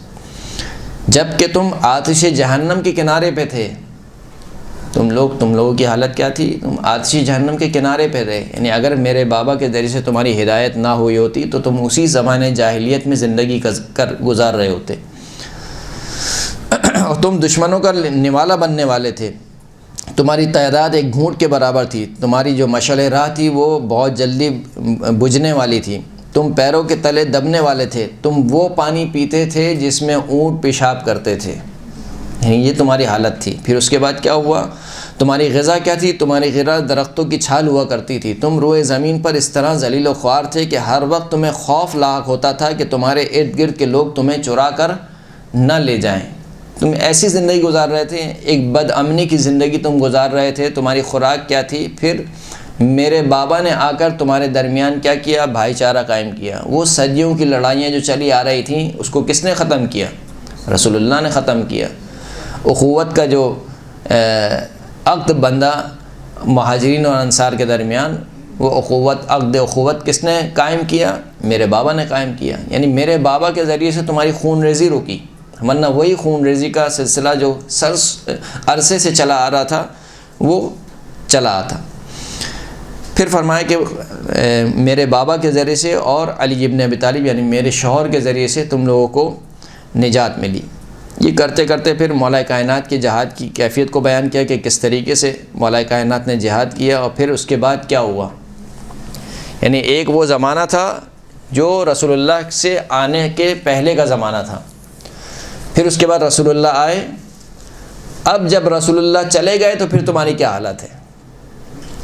جب کہ تم آتش جہنم کے کنارے پہ تھے. تم لوگوں کی حالت کیا تھی؟ تم آتش جہنم کے کنارے پہ رہے. یعنی اگر میرے بابا کے ذریعے سے تمہاری ہدایت نہ ہوئی ہوتی تو تم اسی زمانے جاہلیت میں زندگی گزار رہے ہوتے, اور تم دشمنوں کا نوالا بننے والے تھے. تمہاری تعداد ایک گھونٹ کے برابر تھی. تمہاری جو مشعل راہ تھی وہ بہت جلدی بجھنے والی تھی. تم پیروں کے تلے دبنے والے تھے. تم وہ پانی پیتے تھے جس میں اونٹ پیشاب کرتے تھے. یہ تمہاری حالت تھی. پھر اس کے بعد کیا ہوا؟ تمہاری غذا کیا تھی؟ تمہاری غذا درختوں کی چھال ہوا کرتی تھی. تم روئے زمین پر اس طرح ذلیل و خوار تھے کہ ہر وقت تمہیں خوف لاحق ہوتا تھا کہ تمہارے ارد گرد کے لوگ تمہیں چرا کر نہ لے جائیں. تم ایسی زندگی گزار رہے تھے, ایک بد امنی کی زندگی تم گزار رہے تھے. تمہاری خوراک کیا تھی؟ پھر میرے بابا نے آ کر تمہارے درمیان کیا کیا؟ بھائی چارہ قائم کیا. وہ صدیوں کی لڑائیاں جو چلی آ رہی تھیں اس کو کس نے ختم کیا؟ رسول اللہ نے ختم کیا. اخوت کا جو عقد بندہ مہاجرین اور انصار کے درمیان, وہ عقد اخوت کس نے قائم کیا؟ میرے بابا نے قائم کیا. یعنی میرے بابا کے ذریعے سے تمہاری خون ریزی رکی, ورنہ وہی خون ریزی کا سلسلہ جو عرصے سے چلا آ رہا تھا وہ چلا آتا. پھر فرمایا کہ میرے بابا کے ذریعے سے اور علی ابن ابی طالب یعنی میرے شوہر کے ذریعے سے تم لوگوں کو نجات ملی. یہ کرتے کرتے پھر مولا کائنات کی جہاد کی کیفیت کو بیان کیا کہ کس طریقے سے مولا کائنات نے جہاد کیا, اور پھر اس کے بعد کیا ہوا. یعنی ایک وہ زمانہ تھا جو رسول اللہ سے آنے کے پہلے کا زمانہ تھا. پھر اس کے بعد رسول اللہ آئے. اب جب رسول اللہ چلے گئے تو پھر تمہاری کیا حالت ہے؟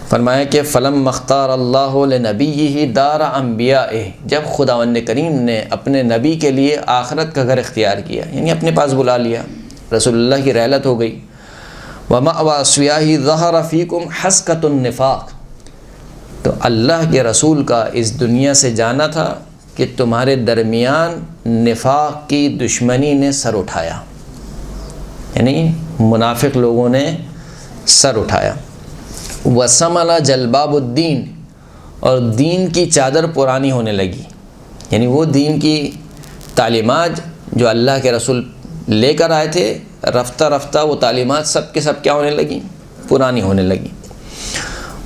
فرمایا کہ فلم مختار اللہ لنبیہ دار انبیائہ, جب خداوند کریم نے اپنے نبی کے لیے آخرت کا گھر اختیار کیا, یعنی اپنے پاس بلا لیا, رسول اللہ کی رحلت ہو گئی. وَمَأْوَى أَصْفِيَائِهِ ظَهَرَ فِيكُمْ حَسْكَةُ النِّفَاقِ, تو اللہ کے رسول کا اس دنیا سے جانا تھا کہ تمہارے درمیان نفاق کی دشمنی نے سر اٹھایا, یعنی منافق لوگوں نے سر اٹھایا. وَسَمَلَ جَلْبَابُ الدین, اور دین کی چادر پرانی ہونے لگی. یعنی وہ دین کی تعلیمات جو اللہ کے رسول لے کر آئے تھے, رفتہ رفتہ وہ تعلیمات سب کے سب کیا ہونے لگیں؟ پرانی ہونے لگیں.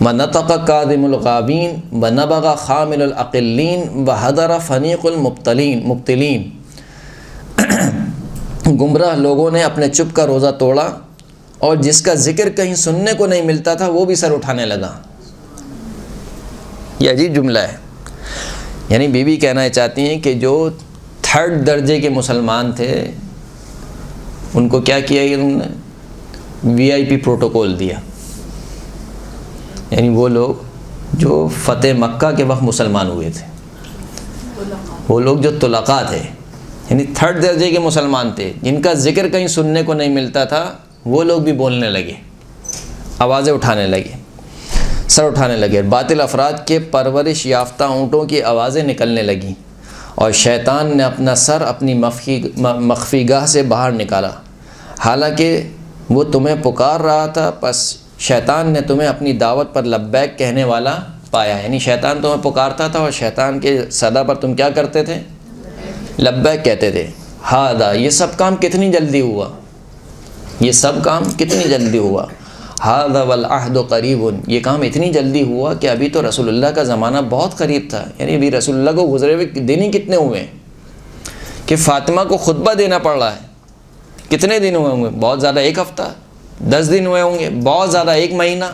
وَنَطَقَ كَاظِمُ الْغَابِينَ وَنَبَغَ خَامِلُ الْأَقِلِّينَ وَحَضَرَ فَنِيقُ الْمُبْطِلِينَ۔ گمراہ لوگوں نے اپنے چپ کا روزہ توڑا، اور جس کا ذکر کہیں سننے کو نہیں ملتا تھا وہ بھی سر اٹھانے لگا۔ یہ عجیب جملہ ہے، یعنی بی بی کہنا چاہتی ہیں کہ جو تھرڈ درجے کے مسلمان تھے ان کو کیا کیا کہ انہوں نے وی آئی پی پروٹوکول دیا، یعنی وہ لوگ جو فتح مکہ کے وقت مسلمان ہوئے تھے، وہ لوگ جو طلقاء تھے، یعنی تھرڈ درجے کے مسلمان تھے جن کا ذکر کہیں سننے کو نہیں ملتا تھا، وہ لوگ بھی بولنے لگے، آوازیں اٹھانے لگے، سر اٹھانے لگے۔ باطل افراد کے پرورش یافتہ اونٹوں کی آوازیں نکلنے لگیں، اور شیطان نے اپنا سر اپنی مخفی گاہ سے باہر نکالا، حالانکہ وہ تمہیں پکار رہا تھا، پس شیطان نے تمہیں اپنی دعوت پر لبیک کہنے والا پایا۔ یعنی شیطان تمہیں پکارتا تھا اور شیطان کے صدا پر تم کیا کرتے تھے؟ لبیک کہتے تھے۔ ہاذا، یہ سب کام کتنی جلدی ہوا، یہ سب کام کتنی جلدی ہوا۔ ہاذا والعہد قریب، یہ کام اتنی جلدی ہوا کہ ابھی تو رسول اللہ کا زمانہ بہت قریب تھا، یعنی ابھی رسول اللہ کو گزرے ہوئے دن ہی کتنے ہوئے ہیں کہ فاطمہ کو خطبہ دینا پڑ رہا ہے۔ کتنے دن ہوئے ہوں گے؟ بہت زیادہ 1 ہفتہ، 10 دن ہوئے ہوں گے، بہت زیادہ 1 مہینہ۔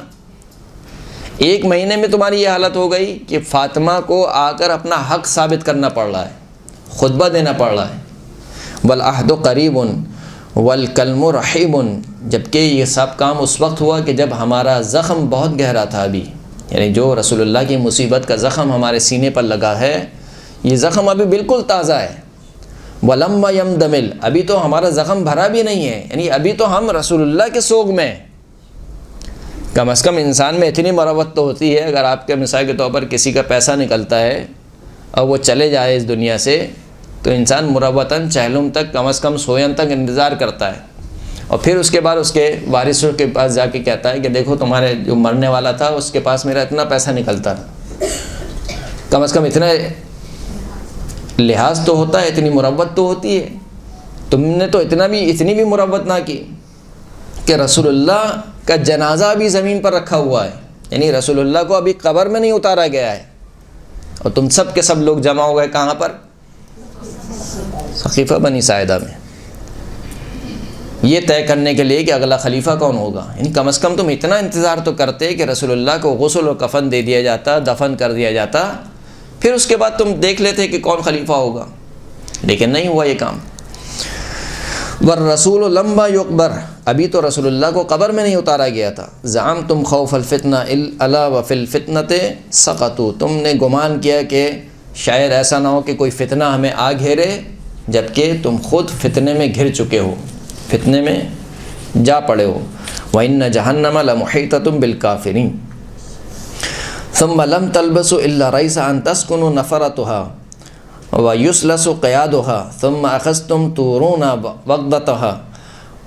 1 مہینے میں تمہاری یہ حالت ہو گئی کہ فاطمہ کو آ کر اپنا حق ثابت کرنا پڑ رہا ہے، خطبہ دینا پڑ رہا ہے۔ والعہد قریب والکلم رحیب، جبکہ یہ سب کام اس وقت ہوا کہ جب ہمارا زخم بہت گہرا تھا ابھی، یعنی جو رسول اللہ کی مصیبت کا زخم ہمارے سینے پر لگا ہے، یہ زخم ابھی بالکل تازہ ہے۔ ولم یمدمل، ابھی تو ہمارا زخم بھرا بھی نہیں ہے، یعنی ابھی تو ہم رسول اللہ کے سوگ میں ہیں۔ کم از کم انسان میں اتنی مروت تو ہوتی ہے، اگر آپ کے مثال کے طور پر کسی کا پیسہ نکلتا ہے اور وہ چلے جائے اس دنیا سے، تو انسان مروتاً چہلم تک، کم از کم سوین تک انتظار کرتا ہے، اور پھر اس کے بعد اس کے وارثوں کے پاس جا کے کہتا ہے کہ دیکھو تمہارے جو مرنے والا تھا اس کے پاس میرا اتنا پیسہ نکلتا تھا۔ کم از کم اتنا لحاظ تو ہوتا ہے، اتنی مروت تو ہوتی ہے۔ تم نے تو اتنی بھی مروت نہ کی کہ رسول اللہ کا جنازہ ابھی زمین پر رکھا ہوا ہے، یعنی رسول اللہ کو ابھی قبر میں نہیں اتارا گیا ہے، اور تم سب کے سب لوگ جمع ہو گئے کہاں پر؟ سقیفہ بنی ساعدہ میں، یہ طے کرنے کے لیے کہ اگلا خلیفہ کون ہوگا۔ یعنی کم از کم تم اتنا انتظار تو کرتے کہ رسول اللہ کو غسل و کفن دے دیا جاتا، دفن کر دیا جاتا، پھر اس کے بعد تم دیکھ لیتے کہ کون خلیفہ ہوگا، لیکن نہیں ہوا یہ کام۔ والرسول لما یقبر، ابھی تو رسول اللہ کو قبر میں نہیں اتارا گیا تھا۔ زعمتم خوف الفتنہ الا وفی الفتنۃ سقطوا، تم نے گمان کیا کہ شاید ایسا نہ ہو کہ کوئی فتنہ ہمیں آ گھیرے، جبکہ تم خود فتنے میں گھر چکے ہو، فتنے میں جا پڑے ہو۔ وَإِنَّ جَهَنَّمَ لَمُحِيطَةٌ بِالْكَافِرِينَ ثُمَّ لَمْ تَلْبَسُوا إِلَّا رَيْسَ أَن تَسْكُنُوا نَفَرَتُهَا وَيُسْلَسُ قِيَادُهَا ثُمَّ أَخَذْتُمْ تُورُونَ وَغْدَتَهَا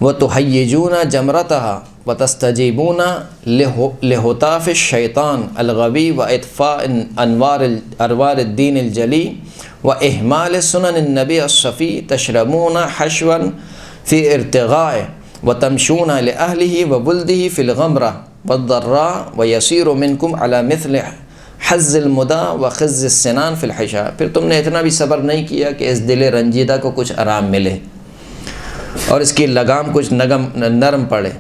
وَتُحَيِّجُونَ جَمْرَتَهَا وَتَسْتَجِيبُونَ لِهُتَافِ الشَّيْطَانِ الْغَوِيِّ وَإِطْفَاءِ أَنْوَارِ الدِّينِ الْجَلِيِّ وَإِهْمَالِ سُنَنِ النَّبِيِّ الصَّفِيِّ تَشْرَبُونَ حَشْوًا فی ارتغاء وتمشون لأهله وولده فی الغمرہ والضراء ویسیر منکم علی مثل حز المدا وخز السنان فی الحشاء، پھر تم نے اتنا بھی صبر نہیں کیا کہ اس دل رنجیدہ کو کچھ آرام ملے اور اس کی لگام کچھ نرم پڑے۔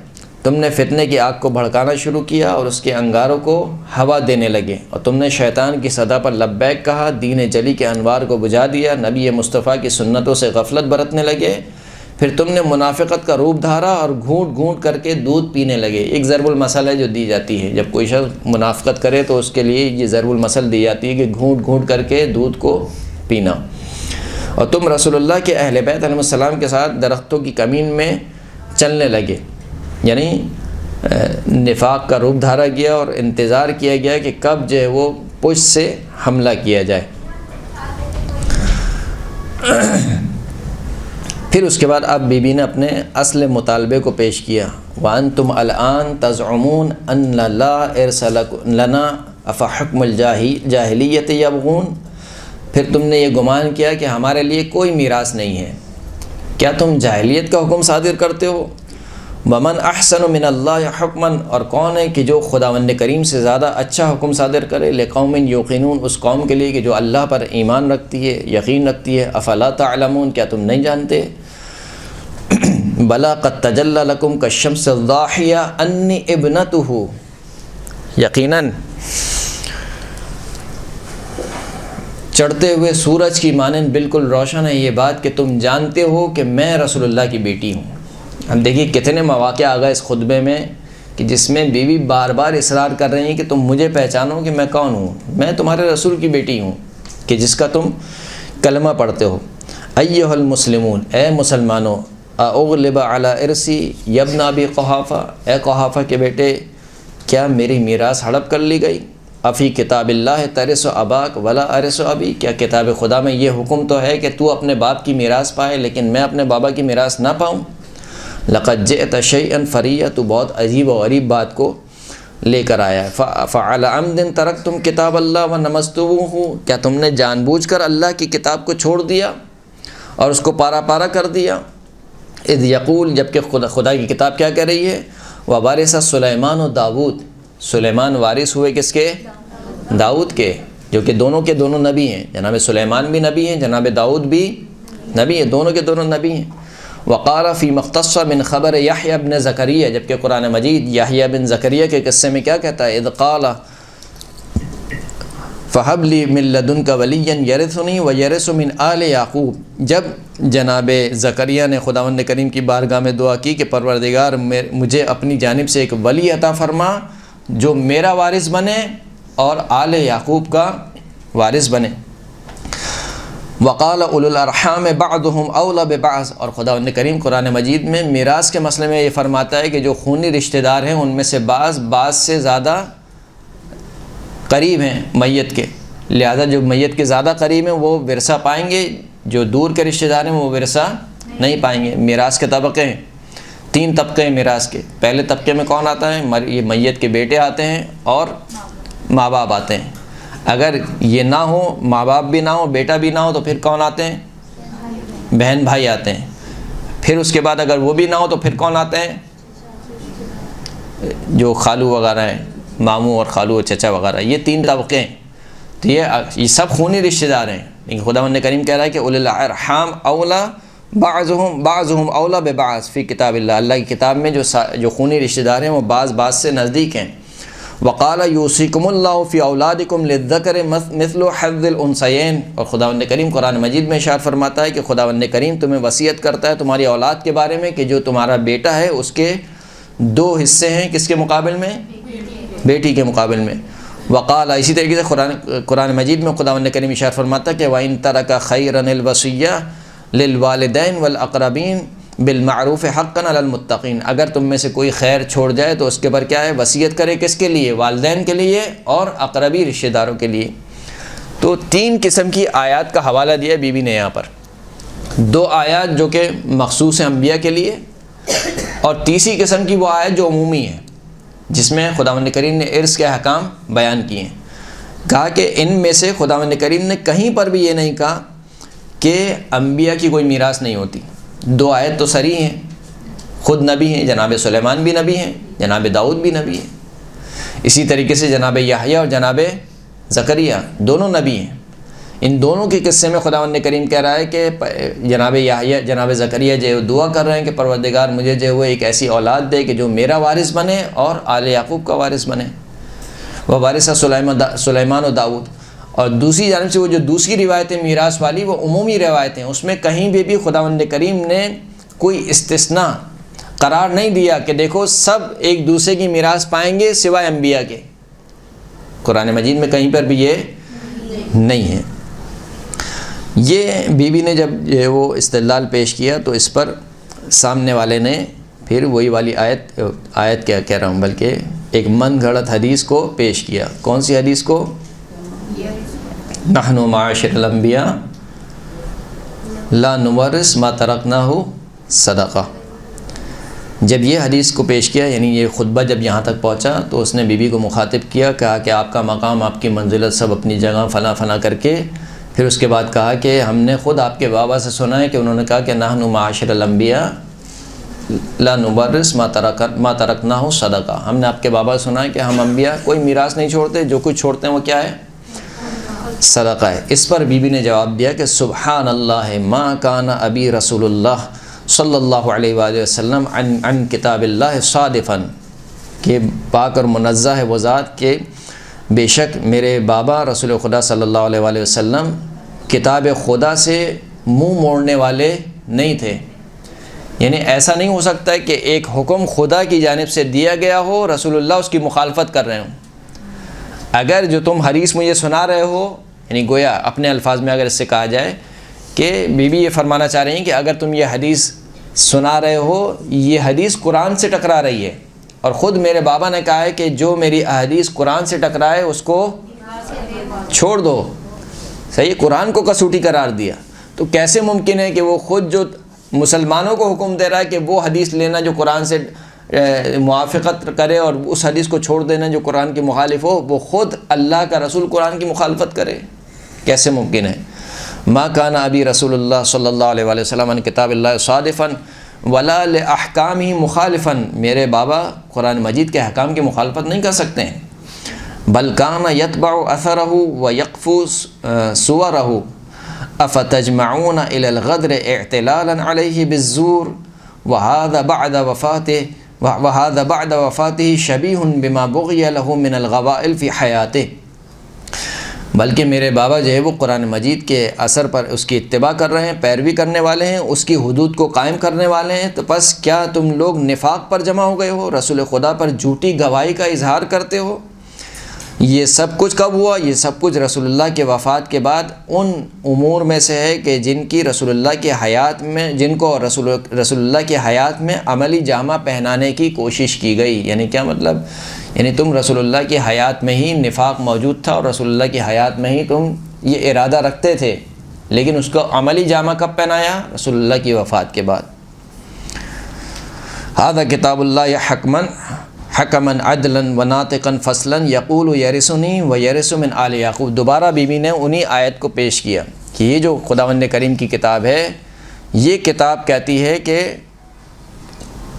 تم نے فتنے کی آگ کو بھڑکانا شروع کیا اور اس کے انگاروں کو ہوا دینے لگے، اور تم نے شیطان کی صدا پر لبیک کہا، دین جلی کے انوار کو بجھا دیا، نبی مصطفیٰ کی سنتوں سے غفلت برتنے لگے۔ پھر تم نے منافقت کا روپ دھارا اور گھونٹ گھونٹ کر کے دودھ پینے لگے۔ ایک ضرب المثل ہے جو دی جاتی ہے، جب کوئی شخص منافقت کرے تو اس کے لیے یہ ضرب المثل دی جاتی ہے کہ گھونٹ گھونٹ کر کے دودھ کو پینا۔ اور تم رسول اللہ کے اہل بیت علیہ السلام کے ساتھ درختوں کی کمین میں چلنے لگے، یعنی نفاق کا روپ دھارا گیا اور انتظار کیا گیا کہ کب جو ہے وہ پشت سے حملہ کیا جائے۔ پھر اس کے بعد اب بی بی نے اپنے اصل مطالبے کو پیش کیا، وَأَنْتُمْ الْآنَ تَزْعُمُونَ أَنَّ لَا إِرْثَ لَنَا أَفَحُكْمَ الْجَاهِلِيَّةِ يَبْغُونَ، پھر تم نے یہ گمان کیا کہ ہمارے لیے کوئی میراث نہیں ہے، کیا تم جاہلیت کا حکم صادر کرتے ہو؟ ومن احسن من اللہ حکماً، اور کون ہے کہ جو خداوند کریم سے زیادہ اچھا حکم صادر کرے، لقوم یوقنون، اس قوم کے لیے کہ جو اللہ پر ایمان رکھتی ہے، یقین رکھتی ہے۔ افلا تعلمون، کیا تم نہیں جانتے؟ بلا قد تجلی لکم کالشمس الضاحیہ انی ابنتہ، یقیناً چڑھتے ہوئے سورج کی مانند بالکل روشن ہے یہ بات کہ تم جانتے ہو کہ میں رسول اللہ کی بیٹی ہوں۔ ہم دیکھیے کتنے مواقع آ گئے اس خطبے میں کہ جس میں بیوی بار بار اصرار کر رہی ہیں کہ تم مجھے پہچانو کہ میں کون ہوں، میں تمہارے رسول کی بیٹی ہوں کہ جس کا تم کلمہ پڑھتے ہو۔ ایھا المسلمون، اے مسلمانوں، اغلب علی ارثی یا ابن ابی قحافہ، اے قحافہ کے بیٹے، کیا میری میراث ہڑپ کر لی گئی؟ افی کتاب اللہ ترث اباک ولا ارث ابی، کیا کتاب خدا میں یہ حکم تو ہے کہ تو اپنے باپ کی میراث پائے لیکن میں اپنے بابا کی میراث نہ پاؤں؟ لقد جئت شیئا فریہ، تو بہت عجیب و غریب بات کو لے کر آیا ہے۔ فعلی عمد ترکتم کتاب اللہ ونمستموہ، کیا تم نے جان بوجھ کر اللہ کی کتاب کو چھوڑ دیا اور اس کو پارا پارا کر دیا؟ اذ یقول، جبکہ خدا کی کتاب کیا کہہ رہی ہے؟ ووارث سلیمان و داود، سلیمان وارث ہوئے کس کے؟ داؤد کے، جو کہ دونوں کے دونوں نبی ہیں، جناب سلیمان بھی نبی ہیں، جناب داؤد بھی نبی ہیں، دونوں کے دونوں نبی ہیں۔ وقال فی مختص من خبر یحییٰ بن زکریا، جبکہ قرآن مجید یحییٰ بن زکریا کے قصے میں کیا کہتا ہے؟ اذ قال فہب لی من لدنک ولیا یرثنی ویرث من آل یعقوب، جب جناب زکریا نے خداوند کریم کی بارگاہ میں دعا کی کہ پروردگار مجھے اپنی جانب سے ایک ولی عطا فرما جو میرا وارث بنے اور آل یعقوب کا وارث بنے۔ وقال اولو الارحام بعضهم اولی ببعض، اور خداوند کریم قرآن مجید میں میراث کے مسئلے میں یہ فرماتا ہے کہ جو خونی رشتہ دار ہیں ان میں سے بعض سے زیادہ قریب ہیں میت کے، لہذا جو میت کے زیادہ قریب ہیں وہ ورثہ پائیں گے، جو دور کے رشتہ دار ہیں وہ ورثہ نہیں پائیں گے۔ میراث کے طبقے ہیں، 3 طبقے ہیں میراث کے۔ پہلے طبقے میں کون آتا ہے؟ یہ میت کے بیٹے آتے ہیں اور ماں باپ آتے ہیں۔ اگر یہ نہ ہو، ماں باپ بھی نہ ہو، بیٹا بھی نہ ہو، تو پھر کون آتے ہیں؟ بہن بھائی آتے ہیں۔ پھر اس کے بعد اگر وہ بھی نہ ہو تو پھر کون آتے ہیں؟ جو خالو وغیرہ ہیں، ماموں اور خالو اور چچا وغیرہ، یہ 3 طبقے ہیں۔ تو یہ سب خونی رشتہ دار ہیں، لیکن خداوند کریم کہہ رہا ہے کہ اولی الارحام اولا بعضهم اولا ببعض فی کتاب اللہ، اللہ کی کتاب میں جو خونی رشتہ دار ہیں وہ بعض سے نزدیک ہیں۔ وقال یوصیکم اللہ فی اولادکم للذکر مثل حظ الانثیین، اور خداوند کریم قرآن مجید میں ارشاد فرماتا ہے کہ خداوند کریم تمہیں وصیت کرتا ہے تمہاری اولاد کے بارے میں کہ جو تمہارا بیٹا ہے اس کے 2 حصے ہیں، کس کے مقابل میں؟ بیٹی کے مقابل میں۔ وقال، اسی طریقے سے قرآن مجید میں خداوند کریم ارشاد فرماتا ہے کہ وَإِن تَرَكَ خَيْرًا الْوَصِيَّةُ لِلْوَالِدَيْنِ وَالْأَقْرَبِينَ بِالْمَعْرُوفِ حَقًّا عَلَى الْمُتَّقِينَ، اگر تم میں سے کوئی خیر چھوڑ جائے تو اس کے پر کیا ہے؟ وصیت کرے، کس کے لیے؟ والدین کے لیے اور اقربی رشتہ داروں کے لیے۔ تو 3 قسم کی آیات کا حوالہ دیا بی بی نے یہاں پر، 2 آیات جو کہ مخصوص ہیں انبیاء کے لیے، اور تیسری قسم کی وہ آیت جو عمومی ہے جس میں خداوند کریم نے ارث کے احکام بیان کیے ہیں۔ کہا کہ ان میں سے خداوند کریم نے کہیں پر بھی یہ نہیں کہا کہ انبیاء کی کوئی میراث نہیں ہوتی۔ 2 آیت تو صریح ہیں، خود نبی ہیں، جناب سلیمان بھی نبی ہیں، جناب داؤد بھی نبی ہیں، اسی طریقے سے جناب یحییٰ اور جناب زکریا دونوں نبی ہیں۔ ان دونوں کے قصے میں خداوند کریم کہہ رہا ہے کہ جناب یحییٰ جناب زکریا جو دعا کر رہے ہیں کہ پروردگار مجھے جو وہ ایک ایسی اولاد دے کہ جو میرا وارث بنے اور آل یعقوب کا وارث بنے۔ وہ وارث سلیمان و داؤد۔ اور دوسری جانب سے وہ جو دوسری روایتیں میراث والی وہ عمومی روایتیں، اس میں کہیں بھی خداوند کریم نے کوئی استثناء قرار نہیں دیا کہ دیکھو سب ایک دوسرے کی میراث پائیں گے سوائے انبیاء کے۔ قرآن مجید میں کہیں پر بھی یہ نہیں ہے۔ یہ بی بی نے جب وہ استدلال پیش کیا تو اس پر سامنے والے نے پھر وہی والی آیت کیا کہہ رہا ہوں بلکہ ایک من گھڑت حدیث کو پیش کیا۔ کون سی حدیث کو؟ نحن معاشر الانبیاء لا نورث ما ترکناہ صدقہ۔ جب یہ حدیث کو پیش کیا، یعنی یہ خطبہ جب یہاں تک پہنچا تو اس نے بی بی کو مخاطب کیا، کہا کہ آپ کا مقام، آپ کی منزلت سب اپنی جگہ فلاں فلاں کر کے پھر اس کے بعد کہا کہ ہم نے خود آپ کے بابا سے سنا ہے کہ انہوں نے کہا کہ نحن معاشر الانبیاء لا نورث ما ترکناہ صدقہ، ہم نے آپ کے بابا سنا ہے کہ ہم انبیاء کوئی میراث نہیں چھوڑتے، جو کچھ چھوڑتے ہیں وہ کیا ہے؟ صدقہ ہے۔ اس پر بی بی نے جواب دیا کہ سبحان اللہ ما کان ابی رسول اللہ صلی اللہ علیہ وآلہ وسلم عن کتاب اللہ صادفا، کہ پاک اور منزہ ہے وہ ذات کہ بے شک میرے بابا رسول خدا صلی اللہ علیہ وآلہ وسلم کتاب خدا سے منہ موڑنے والے نہیں تھے۔ یعنی ایسا نہیں ہو سکتا ہے کہ ایک حکم خدا کی جانب سے دیا گیا ہو، رسول اللہ اس کی مخالفت کر رہے ہوں۔ اگر جو تم حدیث مجھے سنا رہے ہو، یعنی گویا اپنے الفاظ میں اگر اس سے کہا جائے کہ بی بی یہ فرمانا چاہ رہی ہیں کہ اگر تم یہ حدیث سنا رہے ہو، یہ حدیث قرآن سے ٹکرا رہی ہے، اور خود میرے بابا نے کہا ہے کہ جو میری احادیث قرآن سے ٹکرائے اس کو چھوڑ دو، صحیح، قرآن کو کسوٹی قرار دیا، تو کیسے ممکن ہے کہ وہ خود جو مسلمانوں کو حکم دے رہا ہے کہ وہ حدیث لینا جو قرآن سے موافقت کرے اور اس حدیث کو چھوڑ دینا جو قرآن کی مخالف ہو، وہ خود اللہ کا رسول قرآن کی مخالفت کرے؟ کیسے ممکن ہے؟ ما کان ابی رسول اللہ صلی اللہ علیہ وآلہ وسلم عن کتاب اللہ صادفا ولا لاحکامہ مخالفا، میرے بابا قرآن مجید کے احکام کی مخالفت نہیں کر سکتے ہیں، بل کان یتبع اثرہ ویقفو صورہ افتجمعون الی الغدر اعتلالا علیہ بالزور وهذا بعد وفاته شبیہ بما بغی له من الغوائل فی حیاتہ، بلکہ میرے بابا جو ہے وہ قرآن مجید کے اثر پر اس کی اتباع کر رہے ہیں، پیروی کرنے والے ہیں، اس کی حدود کو قائم کرنے والے ہیں، تو پس کیا تم لوگ نفاق پر جمع ہو گئے ہو، رسول خدا پر جھوٹی گواہی کا اظہار کرتے ہو؟ یہ سب کچھ کب ہوا؟ یہ سب کچھ رسول اللہ کے وفات کے بعد ان امور میں سے ہے کہ جن کی رسول اللہ کی حیات میں، جن کو رسول اللہ کی حیات میں عملی جامہ پہنانے کی کوشش کی گئی۔ یعنی کیا مطلب؟ یعنی تم رسول اللہ کی حیات میں ہی نفاق موجود تھا، اور رسول اللہ کی حیات میں ہی تم یہ ارادہ رکھتے تھے، لیکن اس کو عملی جامہ کب پہنایا؟ رسول اللہ کی وفات کے بعد۔ ھذا کتاب اللہ حکما عدلا وناطقا فصلا یقول یرثنی ویرث من آل یعقوب۔ دوبارہ بی بی نے انہی آیت کو پیش کیا کہ یہ جو خداوند کریم کی کتاب ہے، یہ کتاب کہتی ہے کہ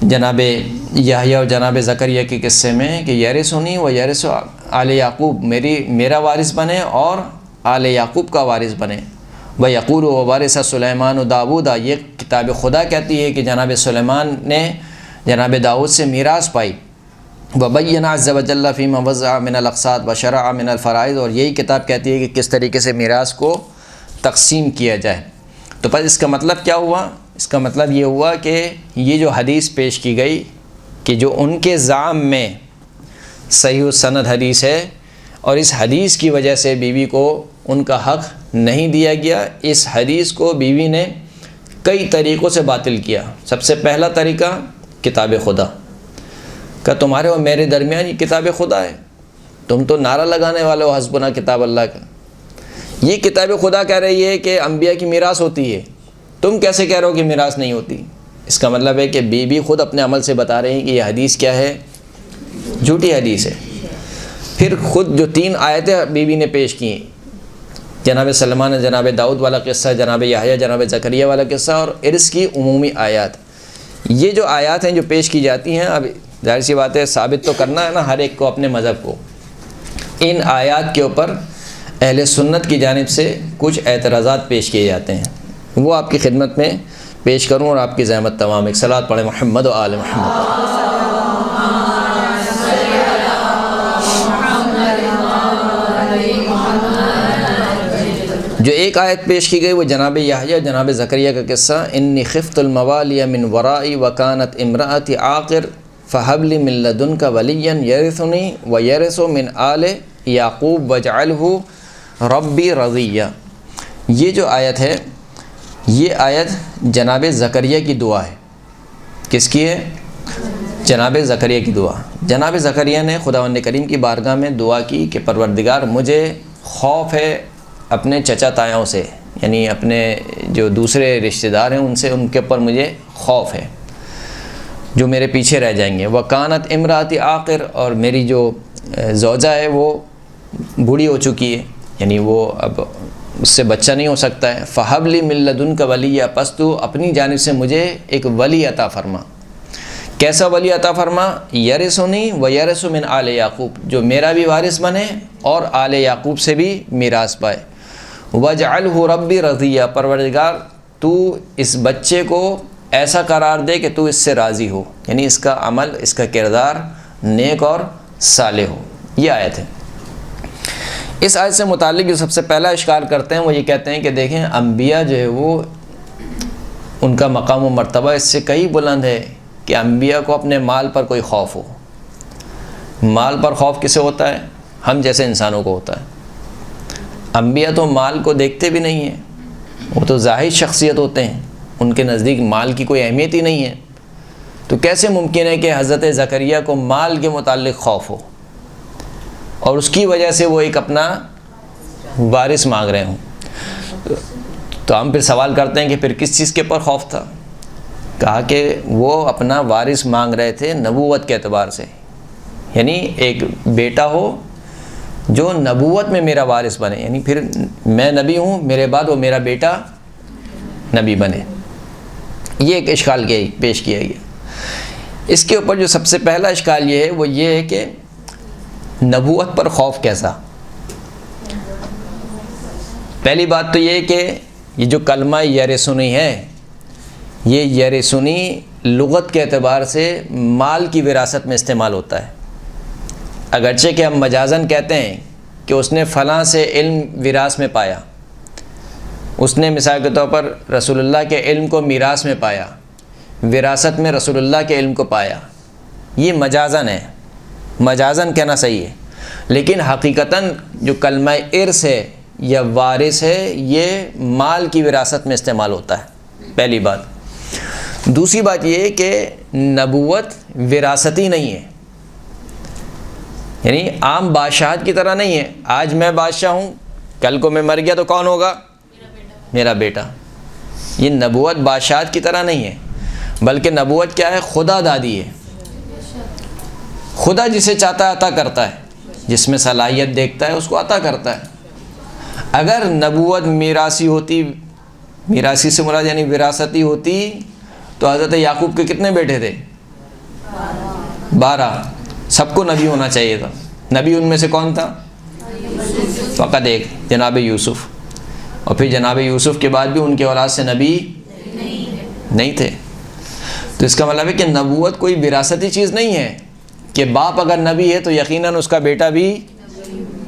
جناب یحییٰ اور جناب زکریا کے قصے میں کہ یرثنی ویرث آل یعقوب، میرا وارث بنے اور آل یعقوب کا وارث بنے۔ ویقول ووارث سلیمان و داؤد، یہ کتاب خدا کہتی ہے کہ جناب سلیمان نے جناب داؤد سے میراث پائی۔ وبین عز وجل فیما وضع من الاقساط وشرع من الفرائض، اور یہی کتاب کہتی ہے کہ کس طریقے سے میراث کو تقسیم کیا جائے۔ تو پس اس کا مطلب کیا ہوا؟ اس کا مطلب یہ ہوا کہ یہ جو حدیث پیش کی گئی کہ جو ان کے زعم میں صحیح السند حدیث ہے، اور اس حدیث کی وجہ سے بیوی کو ان کا حق نہیں دیا گیا، اس حدیث کو بیوی نے کئی طریقوں سے باطل کیا۔ سب سے پہلا طریقہ کتاب خدا کہ تمہارے اور میرے درمیان یہ کتاب خدا ہے، تم تو نعرہ لگانے والے ہو حسبنا کتاب اللہ کا، یہ کتاب خدا کہہ رہی ہے کہ انبیاء کی میراث ہوتی ہے، تم کیسے کہہ رہے ہو کہ میراث نہیں ہوتی؟ اس کا مطلب ہے کہ بی بی خود اپنے عمل سے بتا رہی ہیں کہ یہ حدیث کیا ہے؟ جھوٹی حدیث ہے۔ پھر خود جو 3 آیتیں بی بی نے پیش کی، جناب سلمان جناب داؤد والا قصہ، جناب یحییٰ جناب زکریا والا قصہ، اور ارث کی عمومی آیات، یہ جو آیات ہیں جو پیش کی جاتی ہیں، اب ظاہر سی بات ہے ثابت تو کرنا ہے نا ہر ایک کو اپنے مذہب کو، ان آیات کے اوپر اہل سنت کی جانب سے کچھ اعتراضات پیش کیے جاتے ہیں، وہ آپ کی خدمت میں پیش کروں اور آپ کی زحمت تمام۔ ایک صلاۃ پڑھیں محمد و آل محمد۔ جو ایک آیت پیش کی گئی وہ جناب یحییٰ جناب زکریا کا قصہ، انی خفت الموالی من ورائی وکانت امرأتی عاقر فہب لی من لدنک ولیا یرثنی ویرث من آل یعقوب واجعلہ ربی رضیہ۔ یہ جو آیت ہے، یہ آیت جناب زکریا کی دعا ہے۔ کس کی ہے؟ جناب زکریا کی دعا۔ جناب زکریا نے خداوند کریم کی بارگاہ میں دعا کی کہ پروردگار مجھے خوف ہے اپنے چچا تایاؤں سے، یعنی اپنے جو دوسرے رشتہ دار ہیں ان سے، ان کے اوپر مجھے خوف ہے جو میرے پیچھے رہ جائیں گے۔ وکانت امراتی عاقر، اور میری جو زوجہ ہے وہ بوڑھی ہو چکی ہے، یعنی وہ اب اس سے بچہ نہیں ہو سکتا ہے۔ فہب لی من لدنک ولیہ، پس تو اپنی جانب سے مجھے ایک ولی عطا فرما۔ کیسا ولی عطا فرما؟ یرثنی و یرث من آل یعقوب، جو میرا بھی وارث بنے اور آل یعقوب سے بھی میراث پائے۔ وجعلہ ربی رضیہ، پروردگار تو اس بچے کو ایسا قرار دے کہ تو اس سے راضی ہو، یعنی اس کا عمل، اس کا کردار نیک اور صالح ہو۔ یہ آیت ہے۔ اس آیت سے متعلق جو سب سے پہلا اشکال کرتے ہیں وہ یہ کہتے ہیں کہ دیکھیں انبیاء جو ہے وہ ان کا مقام و مرتبہ اس سے کئی بلند ہے کہ انبیاء کو اپنے مال پر کوئی خوف ہو۔ مال پر خوف کسے ہوتا ہے؟ ہم جیسے انسانوں کو ہوتا ہے۔ انبیاء تو مال کو دیکھتے بھی نہیں ہیں، وہ تو ظاہر شخصیت ہوتے ہیں، ان کے نزدیک مال کی کوئی اہمیت ہی نہیں ہے۔ تو کیسے ممکن ہے کہ حضرت زکریا کو مال کے متعلق خوف ہو اور اس کی وجہ سے وہ ایک اپنا وارث مانگ رہے ہوں؟ تو ہم پھر سوال کرتے ہیں کہ پھر کس چیز کے اوپر خوف تھا؟ کہا کہ وہ اپنا وارث مانگ رہے تھے نبوت کے اعتبار سے، یعنی ایک بیٹا ہو جو نبوت میں میرا وارث بنے، یعنی پھر میں نبی ہوں، میرے بعد وہ میرا بیٹا نبی بنے۔ یہ ایک اشکال پیش کیا گیا۔ اس کے اوپر جو سب سے پہلا اشکال یہ ہے وہ یہ ہے کہ نبوت پر خوف کیسا؟ پہلی بات تو یہ کہ یہ جو کلمہ یرثنی ہے، یہ یرثنی لغت کے اعتبار سے مال کی وراثت میں استعمال ہوتا ہے، اگرچہ کہ ہم مجازاً کہتے ہیں کہ اس نے فلاں سے علم وراثت میں پایا، اس نے مثال کے طور پر رسول اللہ کے علم کو میراث میں پایا، وراثت میں رسول اللہ کے علم کو پایا، یہ مجازاً ہے، مجازاً کہنا صحیح ہے، لیکن حقیقتاً جو کلمہ ارث ہے یا وارث ہے یہ مال کی وراثت میں استعمال ہوتا ہے، پہلی بات۔ دوسری بات یہ کہ نبوت وراثتی نہیں ہے، یعنی عام بادشاہت کی طرح نہیں ہے۔ آج میں بادشاہ ہوں، کل کو میں مر گیا تو کون ہوگا؟ میرا بیٹا۔ یہ نبوت بادشاہت کی طرح نہیں ہے، بلکہ نبوت کیا ہے؟ خدا دادی ہے۔ خدا جسے چاہتا ہے عطا کرتا ہے، جس میں صلاحیت دیکھتا ہے اس کو عطا کرتا ہے۔ اگر نبوت میراثی ہوتی، میراثی سے مراد یعنی وراثتی ہوتی، تو حضرت یعقوب کے کتنے بیٹے تھے؟ 12۔ سب کو نبی ہونا چاہیے تھا۔ نبی ان میں سے کون تھا؟ فقط ایک، جناب یوسف، اور پھر جناب یوسف کے بعد بھی ان کے اولاد سے نبی نہیں تھے۔ تو اس کا مطلب ہے کہ نبوت کوئی وراثتی چیز نہیں ہے کہ باپ اگر نبی ہے تو یقیناً اس کا بیٹا بھی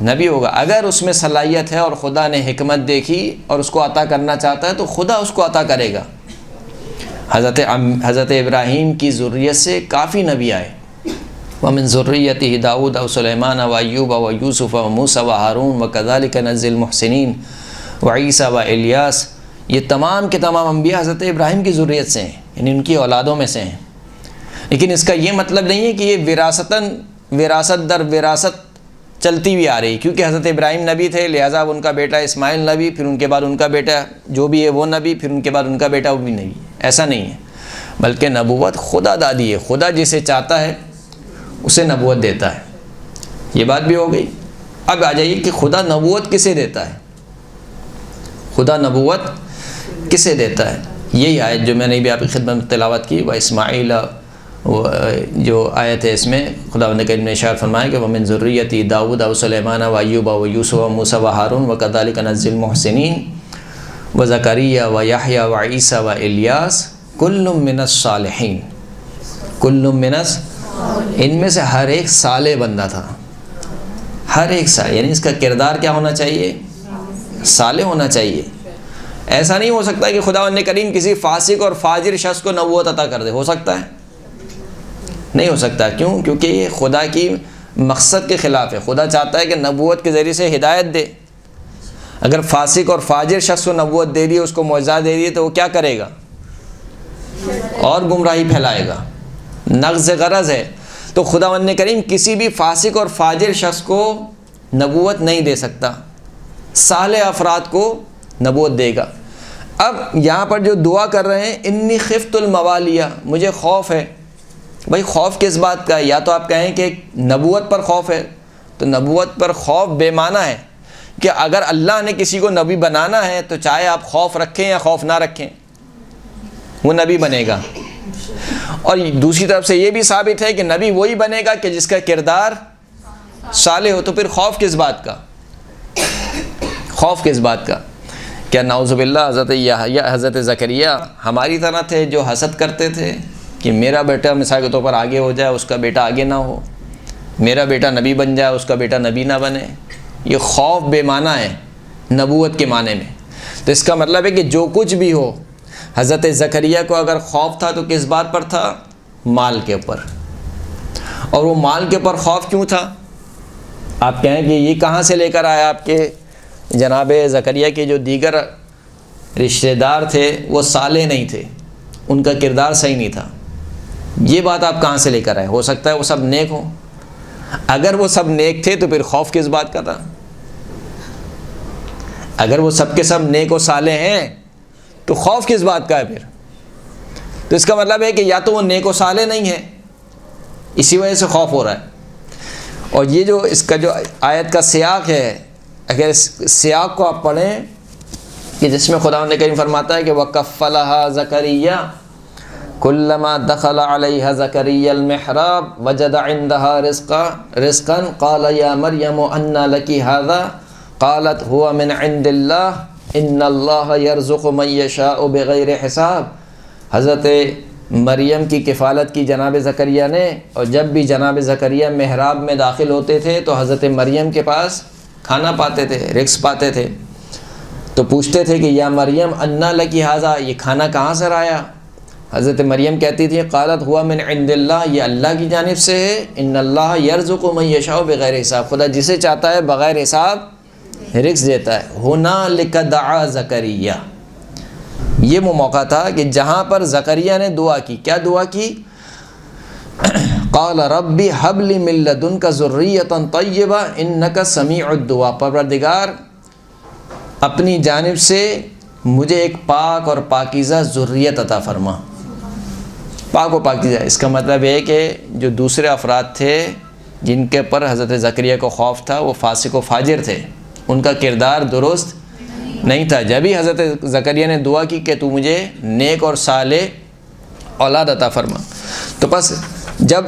نبی ہوگا۔ اگر اس میں صلاحیت ہے اور خدا نے حکمت دیکھی اور اس کو عطا کرنا چاہتا ہے تو خدا اس کو عطا کرے گا۔ حضرت ابراہیم کی ذریت سے کافی نبی آئے، وَمِن ذُرِّيَّتِهِ داؤد وسلیمان وایوب ویوسف وموسیٰ وہارون وکذالک نجزی المحسنین وعیسیٰ والیاس، یہ تمام کے تمام انبیاء حضرت ابراہیم کی ذریت سے ہیں، یعنی ان کی اولادوں میں سے ہیں۔ لیکن اس کا یہ مطلب نہیں ہے کہ یہ وراثت در وراثت چلتی ہوئی آ رہی، کیونکہ حضرت ابراہیم نبی تھے لہٰذا ان کا بیٹا اسماعیل نبی، پھر ان کے بعد ان کا بیٹا جو بھی ہے وہ نبی، پھر ان کے بعد ان کا بیٹا وہ بھی نبی۔ ایسا نہیں ہے، بلکہ نبوت خدا دادی ہے، خدا جسے چاہتا ہے اسے نبوت دیتا ہے۔ یہ بات بھی ہو گئی۔ اب آ جائیے کہ خدا نبوت کسے دیتا ہے؟ خدا نبوت کسے دیتا ہے؟ یہی آیت جو میں نے بھی آپ کی خدمت میں تلاوت کی، وہ اسماعیل، جو آیت ہے اس میں خداوند کریم نے ارشاد فرمایا کہ وَمِن ذُرِّيَّتِهِ داؤد وسلیمان وایوب ویوسف وموسیٰ وہارون وکذالک نجزی المحسنین وزکریا ویحییٰ وعیسیٰ والیاس کل من الصالحین۔ کل من، ان میں سے ہر ایک صالح بندہ تھا، ہر ایک صالح، یعنی اس کا کردار کیا ہونا چاہیے؟ صالح ہونا چاہیے۔ ایسا نہیں ہو سکتا کہ خداوند کریم کسی فاسق اور فاجر شخص کو نبوت عطا کر دے، ہو سکتا ہے؟ نہیں ہو سکتا۔ کیوں؟ کیونکہ یہ خدا کی مقصد کے خلاف ہے۔ خدا چاہتا ہے کہ نبوت کے ذریعے سے ہدایت دے۔ اگر فاسق اور فاجر شخص کو نبوت دے دی، اس کو معجزہ دے دی، تو وہ کیا کرے گا؟ اور گمراہی پھیلائے گا، نقض غرض ہے۔ تو خداوند کریم کسی بھی فاسق اور فاجر شخص کو نبوت نہیں دے سکتا، صالح افراد کو نبوت دے گا۔ اب یہاں پر جو دعا کر رہے ہیں، انی خفت الموالیہ، مجھے خوف ہے۔ بھائی خوف کس بات کا ہے؟ یا تو آپ کہیں کہ نبوت پر خوف ہے، تو نبوت پر خوف بے معنی ہے کہ اگر اللہ نے کسی کو نبی بنانا ہے تو چاہے آپ خوف رکھیں یا خوف نہ رکھیں وہ نبی بنے گا۔ اور دوسری طرف سے یہ بھی ثابت ہے کہ نبی وہی بنے گا کہ جس کا کردار صالح ہو. تو پھر خوف کس بات کا؟ خوف کس بات کا؟ کیا نعوذ باللہ حضرت یحییٰ حضرت زکریا ہماری طرح تھے جو حسد کرتے تھے کہ میرا بیٹا مثال کے طور پر آگے ہو جائے، اس کا بیٹا آگے نہ ہو، میرا بیٹا نبی بن جائے، اس کا بیٹا نبی نہ بنے؟ یہ خوف بے معنی ہے نبوت کے معنی میں. تو اس کا مطلب ہے کہ جو کچھ بھی ہو، حضرت زکریا کو اگر خوف تھا تو کس بات پر تھا؟ مال کے اوپر. اور وہ مال کے اوپر خوف کیوں تھا؟ آپ کہیں کہ یہ کہاں سے لے کر آیا؟ آپ کے جناب زکریا کے جو دیگر رشتہ دار تھے وہ صالح نہیں تھے، ان کا کردار صحیح نہیں تھا. یہ بات آپ کہاں سے لے کر آئے؟ ہو سکتا ہے وہ سب نیک ہوں. اگر وہ سب نیک تھے تو پھر خوف کس بات کا تھا؟ اگر وہ سب کے سب نیک و صالح ہیں تو خوف کس بات کا ہے پھر؟ تو اس کا مطلب ہے کہ یا تو وہ نیک و صالح نہیں ہے، اسی وجہ سے خوف ہو رہا ہے. اور یہ جو اس کا جو آیت کا سیاق ہے، اگر اس سیاق کو آپ پڑھیں کہ جس میں خداوند کریم فرماتا ہے کہ وَكَفَّلَهَا زَكَرِيَّا كُلَّمَا دَخَلَ عَلَيْهَا زَكَرِيَّا الْمِحْرَابَ وَجَدَ عِندَهَا رِزْقًا قَالَ يَا مَرْيَمُ أَنَّىٰ لَكِ هَٰذَا قَالَتْ هُوَ مِنْ عِندِ اللَّهِ إِنَّ اللَّهَ يَرْزُقُ مَن يَشَاءُ بِغَيْرِ حِسَابٍ. حضرت مریم کی کفالت کی جناب زکریا نے، اور جب بھی جناب زکریا محراب میں داخل ہوتے تھے تو حضرت مریم کے پاس کھانا پاتے تھے، رزق پاتے تھے. تو پوچھتے تھے کہ یا مریم انا لکی ھذا، یہ کھانا کہاں سے آیا؟ حضرت مریم کہتی تھی قالت ہوا من عند اللہ، یہ اللہ کی جانب سے ہے. ان اللہ یرزق من یشاء بغیر حساب، خدا جسے چاہتا ہے بغیر حساب رزق دیتا ہے. ہنالک دعا زکریا، یہ وہ موقع تھا کہ جہاں پر زکریا نے دعا کی. کیا دعا کی؟ قال ربی ہب لی من لدنک ذریۃ طیبہ انک سمیع الدعاء. پروردگار اپنی جانب سے مجھے ایک پاک اور پاکیزہ ذریت عطا فرما. پاک و پاکیزہ، اس کا مطلب ہے کہ جو دوسرے افراد تھے جن کے پر حضرت زکریا کو خوف تھا وہ فاسق و فاجر تھے، ان کا کردار درست نہیں تھا. جب ہی حضرت زکریا نے دعا کی کہ تو مجھے نیک اور صالح اولاد عطا فرما، تو بس جب